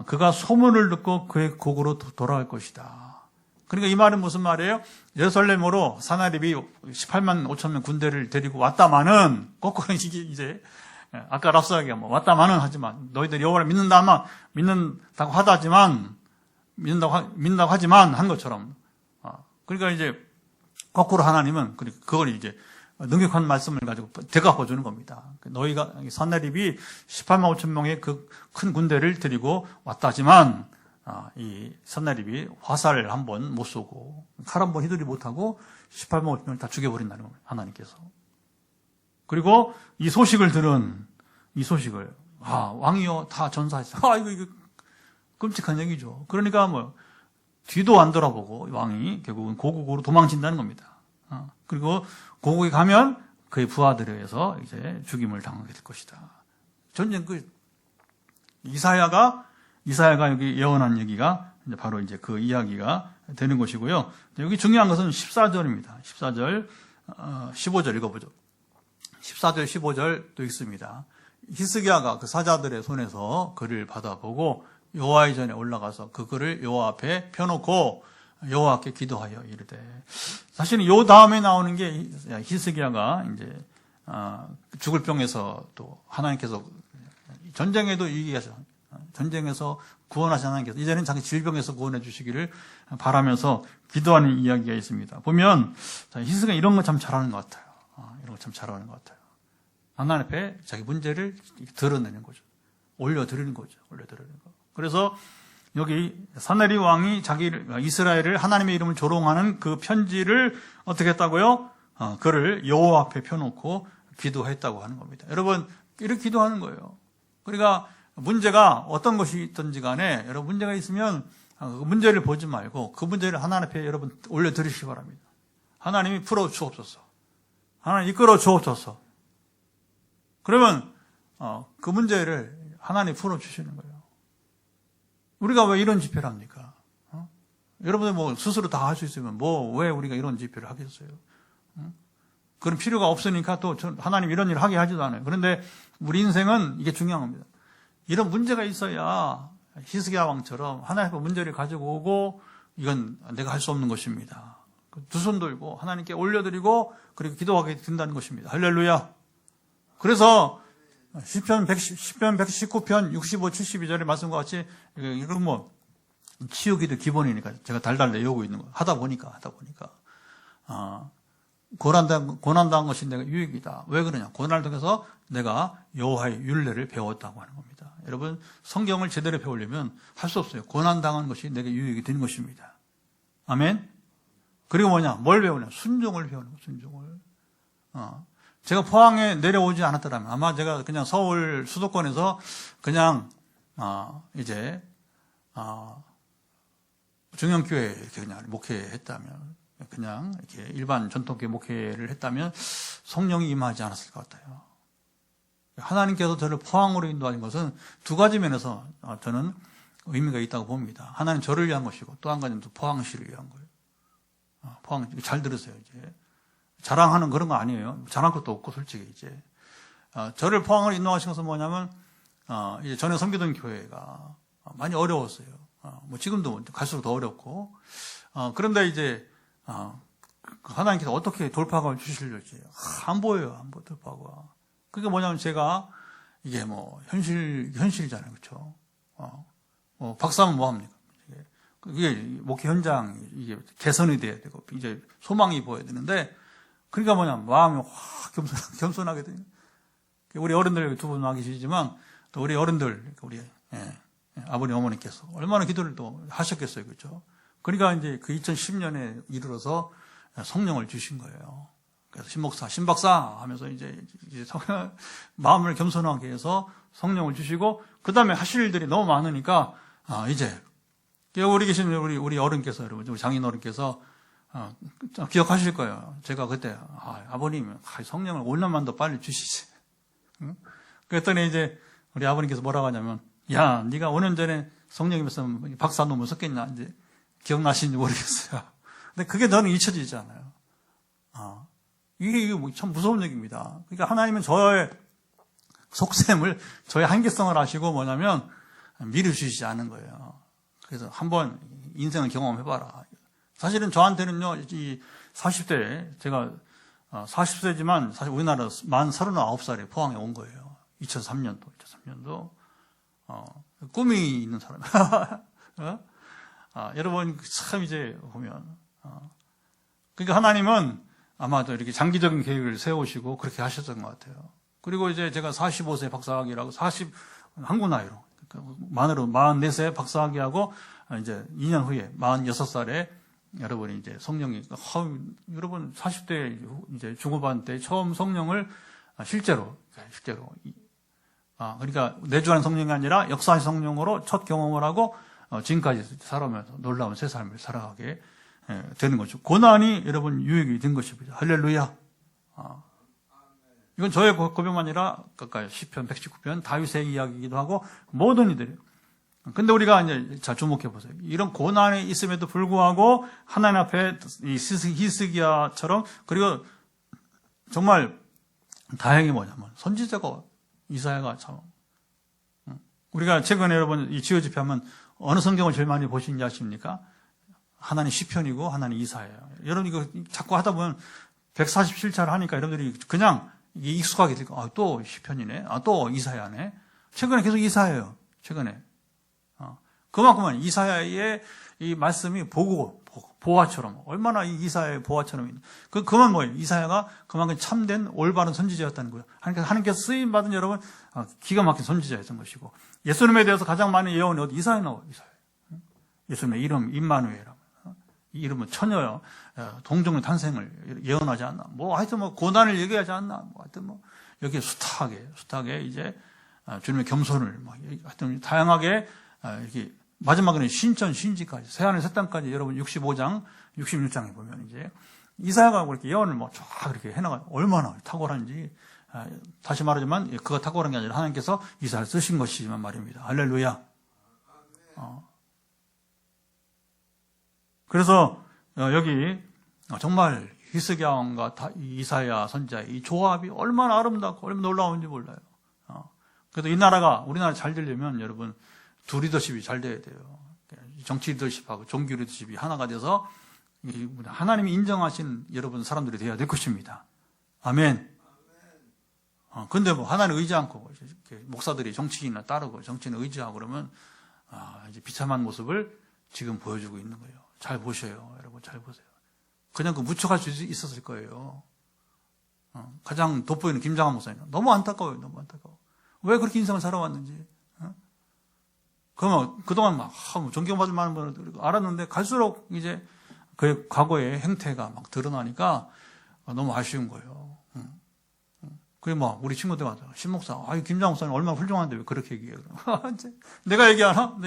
그가 소문을 듣고 그의 곡으로 돌아갈 것이다. 그러니까 이 말은 무슨 말이에요? 예루살렘으로 사나립이 18만 5천 명 군대를 데리고 왔다마는 거꾸로 이제 아까 랍사하게 왔다마는 하지만 너희들이 여호와를 믿는다고 하지만 한 것처럼 그러니까 이제 거꾸로 하나님은 그걸 이제 능력한 말씀을 가지고 되갚아 주는 겁니다. 너희가 사나립이 18만 5천 명의 그 큰 군대를 데리고 왔다지만 이 사나립이 화살을 한 번 못 쏘고 칼 한 번 휘두르지 못하고 18만 5천 명을 다 죽여버린다는 겁니다. 하나님께서. 그리고 이 소식을 왕이요 다 전사했어. 이거 끔찍한 얘기죠. 그러니까 뒤도 안 돌아보고 왕이 결국은 고국으로 도망친다는 겁니다. 그리고 고국에 가면 그의 부하들에 의해서 이제 죽임을 당하게 될 것이다. 전쟁 이사야가 여기 예언한 얘기가 바로 이제 그 이야기가 되는 것이고요. 여기 중요한 것은 14절입니다. 14절, 15절 읽어보죠. 14절, 15절도 있습니다. 히스기야가 그 사자들의 손에서 글을 받아보고 여호와의 전에 올라가서 그 글을 여호와 앞에 펴놓고 여호와께 기도하여 이르되 사실은 요 다음에 나오는 게 히스기야가 이제 죽을 병에서 또 하나님께서 전쟁에도 이기하셔 전쟁에서 구원하신 하나님께서 이제는 자기 질병에서 구원해 주시기를 바라면서 기도하는 이야기가 있습니다. 보면 히스기야 이런 거 참 잘하는 것 같아요. 이런 거 참 잘하는 것 같아요. 하나님 앞에 자기 문제를 드러내는 거죠. 올려드리는 거죠. 올려드리는 거. 그래서 여기 사나립 왕이 이스라엘을 하나님의 이름을 조롱하는 그 편지를 어떻게 했다고요? 그를 여호와 앞에 펴놓고 기도했다고 하는 겁니다. 여러분 이렇게 기도하는 거예요. 그러니까 문제가 어떤 것이 있든지 간에 여러분 문제가 있으면 그 문제를 보지 말고 그 문제를 하나님 앞에 여러분 올려드리시기 바랍니다. 하나님이 풀어 주옵소서. 하나님 이끌어 주옵소서. 그러면 그 문제를 하나님이 풀어 주시는 거예요. 우리가 왜 이런 집회를 합니까? 여러분들 스스로 다 할 수 있으면 왜 우리가 이런 집회를 하겠어요? 그런 필요가 없으니까 또 하나님 이런 일을 하게 하지도 않아요. 그런데 우리 인생은 이게 중요한 겁니다. 이런 문제가 있어야 히스기야 왕처럼 하나님 앞에 문제를 가지고 오고 이건 내가 할 수 없는 것입니다. 두 손 들고 하나님께 올려드리고 그리고 기도하게 된다는 것입니다. 할렐루야. 그래서 시편 119편 65, 72절의 말씀과 같이 이건 치우기도 기본이니까 제가 달달 내오고 있는 거 하다 보니까 고난당한 것이 내가 유익이다. 왜 그러냐? 고난을 통해서 내가 여호와의 율례를 배웠다고 하는 겁니다. 여러분 성경을 제대로 배우려면 할 수 없어요. 고난당한 것이 내게 유익이 되는 것입니다. 아멘. 그리고 뭘 배우냐? 순종을 배우는 거예요. 순종을. 제가 포항에 내려오지 않았더라면 아마 제가 그냥 서울 수도권에서 그냥 중형교회 이렇게 그냥 목회했다면 그냥 이렇게 일반 전통교회 목회를 했다면 성령이 임하지 않았을 것 같아요. 하나님께서 저를 포항으로 인도하신 것은 두 가지 면에서 저는 의미가 있다고 봅니다. 하나는 저를 위한 것이고 또 한 가지는 또 포항시를 위한 거예요. 포항, 잘 들으세요, 이제. 자랑하는 그런 거 아니에요. 자랑할 것도 없고, 솔직히, 이제. 저를 포항을 인도하신 것은 뭐냐면, 이제 전에 섬기던 교회가 많이 어려웠어요. 뭐 지금도 갈수록 더 어렵고, 그런데 이제, 하나님께서 어떻게 돌파구를 주시려지. 안 보여요, 안 보여, 돌파구가. 그게 뭐냐면 제가, 이게 뭐, 현실이잖아요, 그쵸? 박사하면 뭐합니까? 이게 목회 현장 이게 개선이 돼야 되고 이제 소망이 보여야 되는데 그러니까 뭐냐면 마음이 확 겸손하게 되는 우리 어른들 두 분 와 계시지만 또 우리 어른들 우리 아버님 어머니께서 얼마나 기도를 또 하셨겠어요, 그렇죠? 그러니까 이제 그 2010년에 이르러서 성령을 주신 거예요. 그래서 신목사, 신박사 하면서 이제 마음을 겸손하게 해서 성령을 주시고 그 다음에 하실 일들이 너무 많으니까 이제 우리 계신 우리 어른께서 여러분, 우리 장인 어른께서 기억하실 거예요. 제가 그때 아버님 성령을 5년만 더 빨리 주시지. 응? 그랬더니 이제 우리 아버님께서 뭐라고 하냐면 야, 네가 5년 전에 성령이었으면 박사 놈을 썼겠냐 이제 기억나시는지 모르겠어요. 근데 그게 저는 잊혀지지 않아요. 이게 참 무서운 얘기입니다. 그러니까 하나님은 저의 속셈을 저의 한계성을 아시고 뭐냐면 미리 주시지 않은 거예요. 그래서 한번 인생을 경험해봐라. 사실은 저한테는요, 이 40대, 제가 40세지만 사실 우리나라 만 39살에 포항에 온 거예요. 2003년도. 꿈이 있는 사람. 여러분, 참 이제 보면. 그러니까 하나님은 아마도 이렇게 장기적인 계획을 세우시고 그렇게 하셨던 것 같아요. 그리고 이제 제가 45세 박사학위라고 한국 나이로. 만으로 44세 박사학위하고 이제 2년 후에 46살에 여러분이 이제 성령이 여러분 40대 이제 중후반 때 처음 성령을 실제로 그러니까 내주하는 성령이 아니라 역사의 성령으로 첫 경험을 하고 지금까지 살아오면서 놀라운 새 삶을 살아가게 되는 거죠. 고난이 여러분 유익이 된 것입니다. 할렐루야. 이건 저의 고백만 아니라 가까이 시편 119편 다윗의 이야기이기도 하고 모든 이들이. 근데 우리가 이제 잘 주목해 보세요. 이런 고난이 있음에도 불구하고 하나님 앞에 이 히스기야처럼 그리고 정말 다행히 뭐냐면 선지자가 이사야가 참 우리가 최근에 여러분 이 지어 집회하면 어느 성경을 제일 많이 보시는지 아십니까? 하나는 시편이고 하나는 이사야예요. 여러분 이거 자꾸 하다 보면 147차를 하니까 여러분들이 그냥 이게 익숙하게 되니까 또 시편이네, 또 이사야네. 최근에 계속 이사야예요. 최근에 그만큼은 이사야의 이 말씀이 보화처럼 얼마나 이 이사야의 보화처럼 그만 뭐예요? 이사야가 그만큼 참된 올바른 선지자였다는 거예요. 하나님께서 쓰임 받은 여러분 기가 막힌 선지자였던 것이고 예수님에 대해서 가장 많은 예언이 어디 이사야에 나와요. 예수님의 이름 임마누엘이라고. 이 이름은 처녀요, 동정의 탄생을 예언하지 않나. 하여튼 고난을 얘기하지 않나. 하여튼 여기에 숱하게 이제, 주님의 겸손을, 하여튼 다양하게, 이렇게, 마지막에는 신지까지, 새하늘 새 땅까지 여러분 65장, 66장에 보면 이제, 이사야가 그렇게 예언을 쫙 그렇게 해나가요. 얼마나 탁월한지. 다시 말하지만, 그가 탁월한 게 아니라 하나님께서 이사야를 쓰신 것이지만 말입니다. 할렐루야. 그래서 여기 정말 히스기야 왕과 이사야 선지자의 이 조합이 얼마나 아름답고 얼마나 놀라운지 몰라요. 그래도 우리나라 잘 되려면 여러분 두 리더십이 잘 돼야 돼요. 정치 리더십하고 종교 리더십이 하나가 돼서 하나님이 인정하신 여러분 사람들이 돼야 될 것입니다. 아멘. 근데 하나님 의지 않고 목사들이 정치인을 따르고 정치인을 의지하고 그러면 이제 비참한 모습을 지금 보여주고 있는 거예요. 잘 보셔요. 여러분 잘 보세요. 그냥 무척할 수 있었을 거예요. 가장 돋보이는 김장한 목사님. 너무 안타까워요. 너무 안타까워. 왜 그렇게 인생을 살아왔는지. 그러면 그동안 존경받을 만한 분을 알았는데 갈수록 이제 그의 과거의 행태가 드러나니까 너무 아쉬운 거예요. 그게 우리 친구들 가서 신목사, 김장 목사님 얼마나 훌륭한데 왜 그렇게 얘기해요? 내가 얘기하나?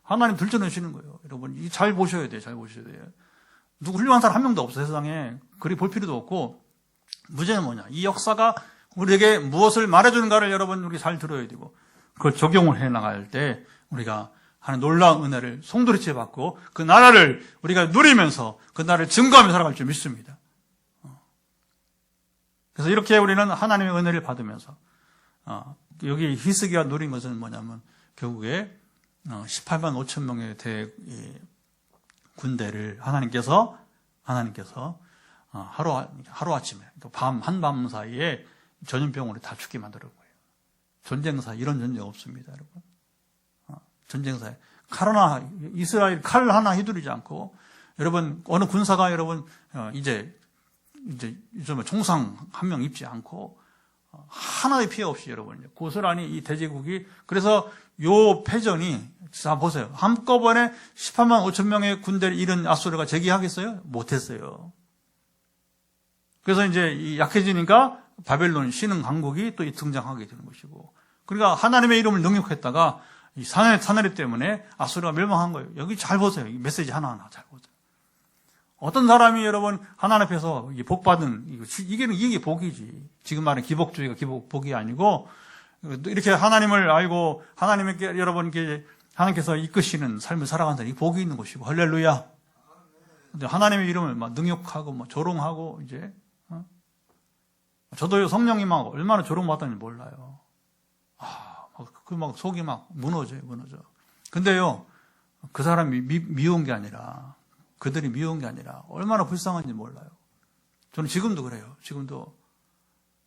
하나님 들춰내시는 거예요. 여러분, 잘 보셔야 돼요. 잘 보셔야 돼요. 누구 훌륭한 사람 한 명도 없어, 세상에. 그리 볼 필요도 없고, 문제는 뭐냐. 이 역사가 우리에게 무엇을 말해주는가를 여러분, 우리 잘 들어야 되고, 그걸 적용을 해 나갈 때, 우리가 하는 놀라운 은혜를 송두리째 받고 그 나라를 우리가 누리면서 그 나라를 증거하며 살아갈 줄 믿습니다. 그래서 이렇게 우리는 하나님의 은혜를 받으면서 여기 히스기야 누린 것은 뭐냐면 결국에 18만 5천 명의 군대를 하나님께서 하루아침에 한밤 사이에 전염병으로 다 죽게 만들어 거예요. 전쟁사에 이런 전쟁 없습니다, 여러분. 전쟁사에 이스라엘 칼 하나 휘두르지 않고, 여러분 어느 군사가 여러분 이제 총상 한 명 입지 않고 하나의 피해 없이 여러분 고스란히 이 대제국이, 그래서 요 패전이 자 보세요. 한꺼번에 18만 5천 명의 군대를 잃은 아수르가 제기하겠어요? 못했어요. 그래서 이제 약해지니까 바벨론 신흥 강국이 또 등장하게 되는 것이고, 그러니까 하나님의 이름을 능욕했다가 이 사내립 때문에 아수르가 멸망한 거예요. 여기 잘 보세요. 이 메시지 하나하나 잘 보세요. 어떤 사람이 여러분 하나님 앞에서 복받은 이게 복이지. 지금 말하는 기복주의가 복이 아니고, 이렇게 하나님을 알고 하나님께 여러분께 하나님께서 이끄시는 삶을 살아간다. 이 복이 있는 것이고, 할렐루야. 근데 하나님의 이름을 막 능욕하고 조롱하고 이제 저도 성령이 막 얼마나 조롱받았는지 몰라요. 막 속이 막 무너져요. 근데요, 그 사람이 미운 게 아니라, 그들이 미운 게 아니라 얼마나 불쌍한지 몰라요. 저는 지금도 그래요. 지금도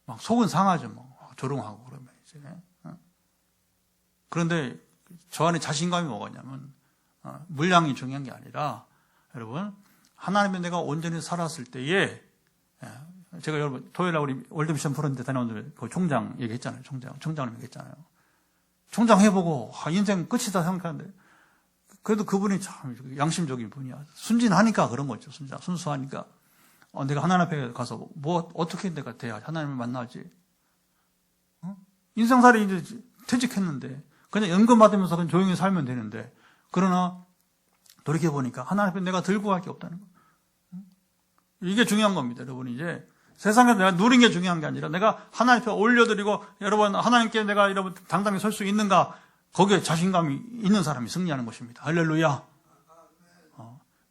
막 속은 상하죠. 막 조롱하고 그러면 이제. 그런데 저 안에 자신감이 뭐냐면 물량이 중요한 게 아니라, 여러분 하나님의 내가 온전히 살았을 때에, 제가 여러분 토요일에 우리 월드미션 프로인데 다녀오는데 그 총장 얘기했잖아요. 총장을 얘기했잖아요. 총장 해보고 인생 끝이다 생각하는데, 그래도 그분이 참 양심적인 분이야. 순진하니까 그런 거죠. 순수하니까. 내가 하나님 앞에 가서 어떻게 내가 돼야 하나님을 만나지? 인생살이 이제 퇴직했는데 그냥 연금 받으면서 그냥 조용히 살면 되는데, 그러나 돌이켜보니까 하나님 앞에 내가 들고 갈 게 없다는 거. 이게 중요한 겁니다. 여러분, 이제 세상에서 내가 누린 게 중요한 게 아니라 내가 하나님 앞에 올려드리고, 여러분 하나님께 내가 여러분 당당히 설 수 있는가, 거기에 자신감이 있는 사람이 승리하는 것입니다. 할렐루야.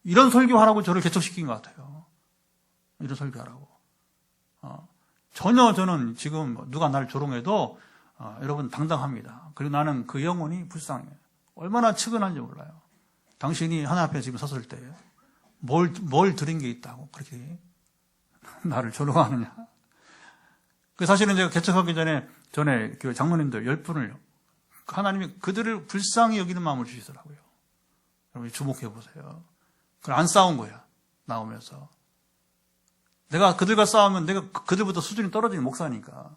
이런 설교하라고 저를 개척시킨 것 같아요. 이런 설교하라고. 전혀 저는 지금 누가 나를 조롱해도 여러분 당당합니다. 그리고 나는 그 영혼이 불쌍해요. 얼마나 측은한지 몰라요. 당신이 하나님 앞에 지금 섰을 때 뭘 드린 게 있다고 그렇게 나를 조롱하느냐. 사실은 제가 개척하기 전에 그 장로님들 10분을 하나님이 그들을 불쌍히 여기는 마음을 주시더라고요. 여러분 주목해 보세요. 그걸 안 싸운 거야. 나오면서. 내가 그들과 싸우면 내가 그들보다 수준이 떨어지는 목사니까.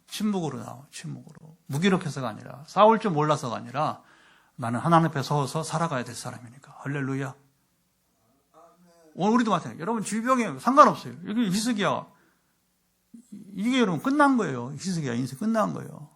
침묵으로 나와. 침묵으로. 무기력해서가 아니라, 싸울 줄 몰라서가 아니라, 나는 하나님 앞에 서서 살아가야 될 사람이니까. 할렐루야. 오늘 우리도 마찬가지예요. 여러분 질병에 상관없어요. 여기 히스기야, 이게 여러분 끝난 거예요. 히스기야 인생 끝난 거예요.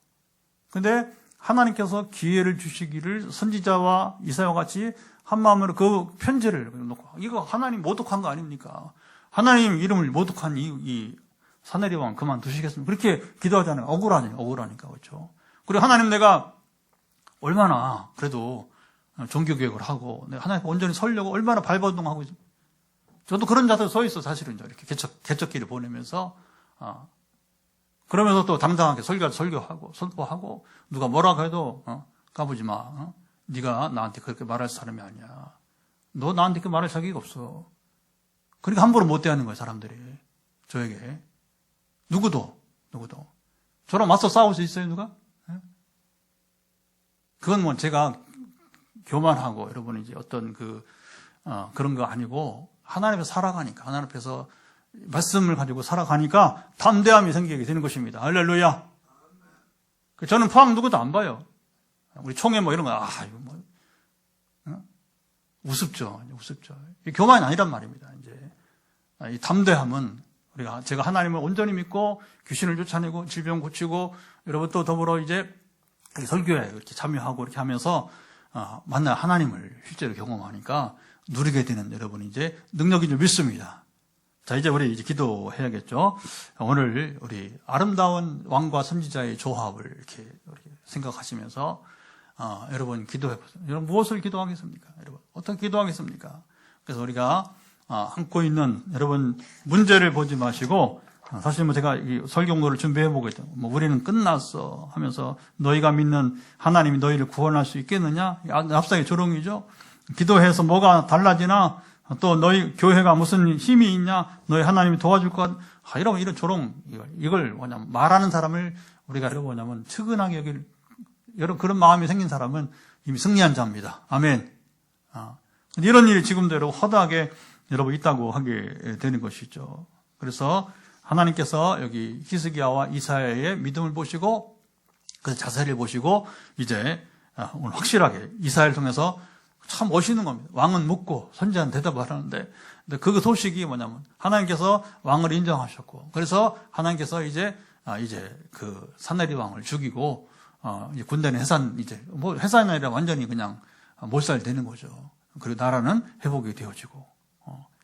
근데 하나님께서 기회를 주시기를 선지자와 이사야와 같이 한 마음으로 그 편지를 놓고, 이거 하나님 모독한 거 아닙니까? 하나님 이름을 모독한 이 사내립 왕 그만두시겠습니까? 그렇게 기도하잖아요. 억울하니까 그렇죠. 그리고 하나님 내가 얼마나 그래도 종교개혁을 하고 내가 하나님 온전히 설려고 얼마나 발버둥하고 있어요. 저도 그런 자세로 서 있어. 사실은 이렇게 개척기를 보내면서 그러면서 또 당당하게 설교하고 선포하고, 누가 뭐라고 해도 까부지 마. 네가 나한테 그렇게 말할 사람이 아니야. 너 나한테 그렇게 말할 자격이 없어. 그러니까 함부로 못 대하는 거예요, 사람들이. 저에게. 누구도. 저랑 맞서 싸울 수 있어요, 누가? 그건 뭐 제가 교만하고 여러분 이제 어떤 그런 거 아니고, 하나님 앞에서 살아가니까, 하나님 앞에서 말씀을 가지고 살아가니까 담대함이 생기게 되는 것입니다. 할렐루야. 저는 포항 누구도 안 봐요. 우리 총회 뭐 이런 거, 이거 뭐, 우습죠. 교만이 아니란 말입니다. 이제, 이 담대함은 제가 하나님을 온전히 믿고 귀신을 쫓아내고 질병 고치고, 여러분 또 더불어 이제 설교에 이렇게 참여하고 이렇게 하면서, 만나 하나님을 실제로 경험하니까 누리게 되는 여러분 이제 능력인 줄 믿습니다. 자, 이제 우리 이제 기도해야겠죠. 오늘 우리 아름다운 왕과 선지자의 조합을 이렇게 생각하시면서 여러분 기도해 보세요. 여러분 무엇을 기도하겠습니까? 여러분 어떻게 기도하겠습니까? 그래서 우리가 안고 있는 여러분 문제를 보지 마시고, 사실 뭐 제가 이 설교문을 준비해 보고 있다. 뭐 우리는 끝났어 하면서 너희가 믿는 하나님이 너희를 구원할 수 있겠느냐? 납작의 조롱이죠. 기도해서 뭐가 달라지나? 또 너희 교회가 무슨 힘이 있냐? 너희 하나님이 도와줄 것? 이런 조롱, 이걸 뭐냐면 말하는 사람을 우리가 뭐냐면 측은하게 여길, 여러분 그런 마음이 생긴 사람은 이미 승리한 자입니다. 아멘. 이런 일이 지금도 여러분 허다하게 여러분 있다고 하게 되는 것이죠. 그래서 하나님께서 여기 히스기야와 이사야의 믿음을 보시고 그 자세를 보시고 이제 오늘 확실하게 이사야를 통해서 참 멋있는 겁니다. 왕은 묻고 선지자는 대답을 하는데, 그 소식이 뭐냐면 하나님께서 왕을 인정하셨고, 그래서 하나님께서 이제 그 산헤립 왕을 죽이고 군대는 해산이 아니라 완전히 그냥 몰살되는 거죠. 그리고 나라는 회복이 되어지고.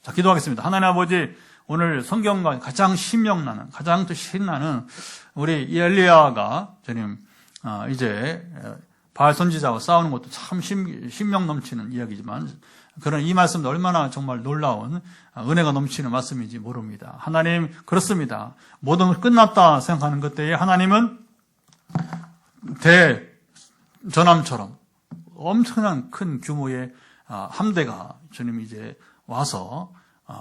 자, 기도하겠습니다. 하나님 아버지, 오늘 성경과 가장 신명나는, 가장 또 신나는 우리 엘리야가 주님 이제 바알 선지자와 싸우는 것도 참 신명 넘치는 이야기지만, 그런 이 말씀도 얼마나 정말 놀라운 은혜가 넘치는 말씀인지 모릅니다. 하나님, 그렇습니다. 모든 걸 끝났다 생각하는 그때에 하나님은 대전함처럼 엄청난 큰 규모의 함대가 주님 이제 와서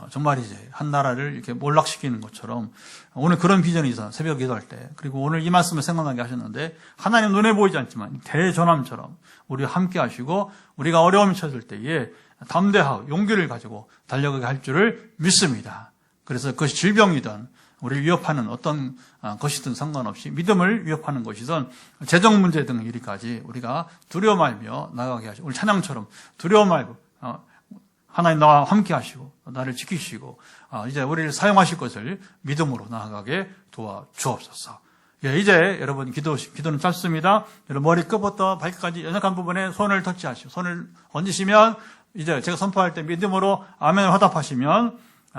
정말 이제 한 나라를 이렇게 몰락시키는 것처럼 오늘 그런 비전이 있어요. 새벽 기도할 때. 그리고 오늘 이 말씀을 생각나게 하셨는데, 하나님 눈에 보이지 않지만 대전함처럼 우리와 함께 하시고 우리가 어려움이 찾을 때에 담대하고 용기를 가지고 달려가게 할 줄을 믿습니다. 그래서 그것이 질병이든 우리를 위협하는 어떤 것이든 상관없이, 믿음을 위협하는 것이든 재정 문제 등 일까지 우리가 두려워 말며 나가게 하시고, 우리 찬양처럼 두려워 말고 하나님 나와 함께 하시고 나를 지키시고 이제 우리를 사용하실 것을 믿음으로 나아가게 도와주옵소서. 예, 이제 여러분 기도는 짧습니다. 여러분 머리 끝부터 발끝까지 연약한 부분에 손을 터치하시고, 손을 얹으시면 이제 제가 선포할 때 믿음으로 아멘을 화답하시면,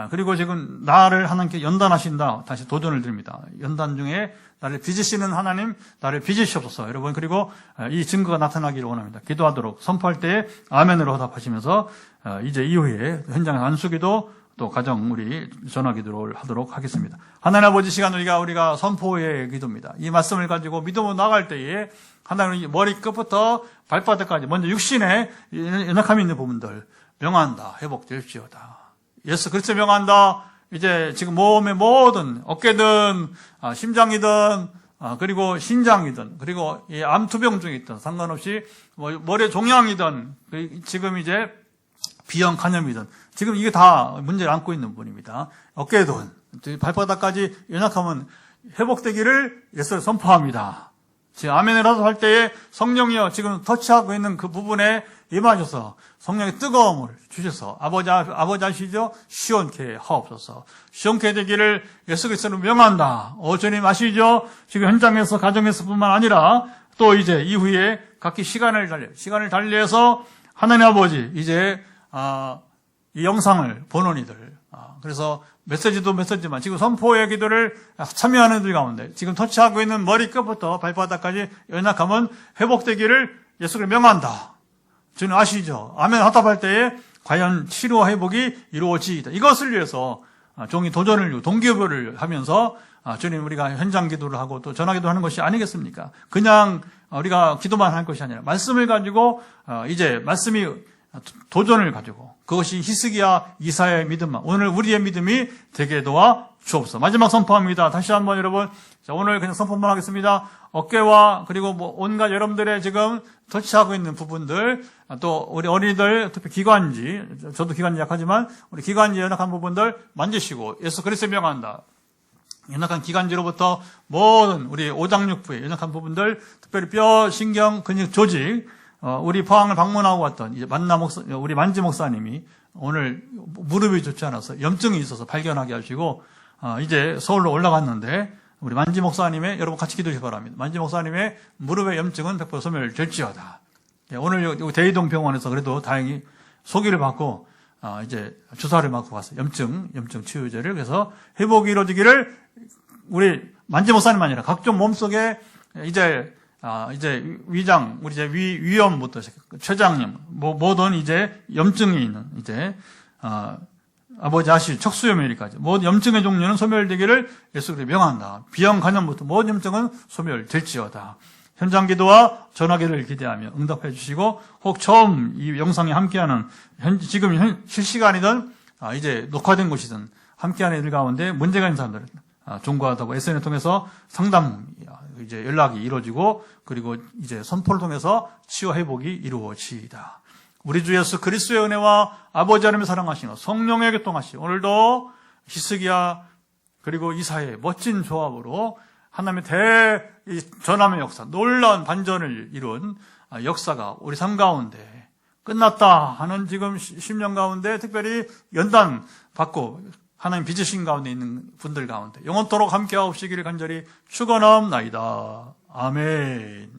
그리고 지금 나를 하나님께 연단하신다, 다시 도전을 드립니다. 연단 중에 나를 빚으시는 하나님, 나를 빚으시옵소서. 여러분, 그리고 이 증거가 나타나기를 원합니다. 기도하도록 선포할 때 아멘으로 화답하시면서 이제 이후에 현장 안수기도 또 가정 우리 전화기도를 하도록 하겠습니다. 하나님 아버지, 시간 우리가 선포의 기도입니다. 이 말씀을 가지고 믿음으로 나갈 때에 하나님 머리 끝부터 발바닥까지 먼저 육신에 연약함이 있는 부분들 명한다, 회복될지어다. 예수 그리스도 명한다. 이제 지금 몸의 모든 어깨든 심장이든 그리고 신장이든 그리고 이 암투병증이 있든 상관없이 머리에 종양이든 지금 이제 비형 간염이든 지금 이게 다 문제를 안고 있는 분입니다. 어깨든 발바닥까지 연약하면 회복되기를 예수를 선포합니다. 지금 아멘을 할 때에 성령이여 지금 터치하고 있는 그 부분에 임하셔서 성령의 뜨거움을 주셔서 아버지 아시죠? 시원케 하옵소서. 시원케 되기를 예수 그리스도로 명한다. 주님 아시죠? 지금 현장에서 가정에서뿐만 아니라 또 이제 이후에 각기 시간을 달리해서 하나님 아버지 이제 이 영상을 보는 이들, 그래서 메시지도 메시지만 지금 선포의 기도를 참여하는 이들 가운데 지금 터치하고 있는 머리끝부터 발바닥까지 연약함은 회복되기를 예수를 명한다. 주님 아시죠? 아멘 화답할 때에 과연 치료와 회복이 이루어지이다. 이것을 위해서 종이 도전을, 동기부여를 하면서 주님 우리가 현장 기도를 하고 또 전화 기도를 하는 것이 아니겠습니까? 그냥 우리가 기도만 할 것이 아니라 말씀을 가지고 이제 말씀이 도전을 가지고 그것이 히스기야 이사야의 믿음만 오늘 우리의 믿음이 되게 도와 주옵소서. 마지막 선포합니다. 다시 한번 여러분, 자, 오늘 그냥 선포만 하겠습니다. 어깨와 그리고 온갖 여러분들의 지금 터치하고 있는 부분들, 또 우리 어린이들 특히 기관지, 저도 기관지 약하지만 우리 기관지 연약한 부분들 만지시고 예수 그리스도 명한다. 연약한 기관지로부터 모든 우리 오장육부의 연약한 부분들, 특별히 뼈, 신경, 근육, 조직, 우리 포항을 방문하고 왔던 이제 우리 만지 목사님이 오늘 무릎이 좋지 않아서 염증이 있어서 발견하게 하시고 이제 서울로 올라갔는데 우리 만지 목사님의 여러분 같이 기도해 바랍니다. 만지 목사님의 무릎의 염증은 100% 소멸될지어다. 오늘 여기 대이동 병원에서 그래도 다행히 소기를 받고 이제 주사를 맞고 갔어요. 염증 치유제를. 그래서 회복이 이루어지기를 우리 만지 목사님 아니라 각종 몸속에 이제 이제 위장, 우리 이제 위원부터 최장님, 모든 이제 염증이 있는, 이제, 아버지 아시 척수염이까지 모든 염증의 종류는 소멸되기를 예수 그리스도에 명한다. 비형 간염부터 모든 염증은 소멸될지어다. 현장 기도와 전화기를 기대하며 응답해 주시고, 혹 처음 이 영상에 함께하는 지금 실시간이든 이제 녹화된 곳이든 함께하는 애들 가운데 문제가 있는 사람들, 종과하다고 SNS 통해서 상담 이제 연락이 이루어지고, 그리고 이제 선포를 통해서 치유 회복이 이루어지이다. 우리 주 예수 그리스도의 은혜와 아버지 하나님의 사랑하시는 성령의 교통하시 오늘도 히스기야 그리고 이사야의 멋진 조합으로 하나님의 전함의 역사, 놀라운 반전을 이룬 역사가 우리 삶 가운데 끝났다 하는 지금 10년 가운데 특별히 연단 받고 하나님 빚으신 가운데 있는 분들 가운데 영원토록 함께하옵시기를 간절히 축원하옵나이다. 아멘.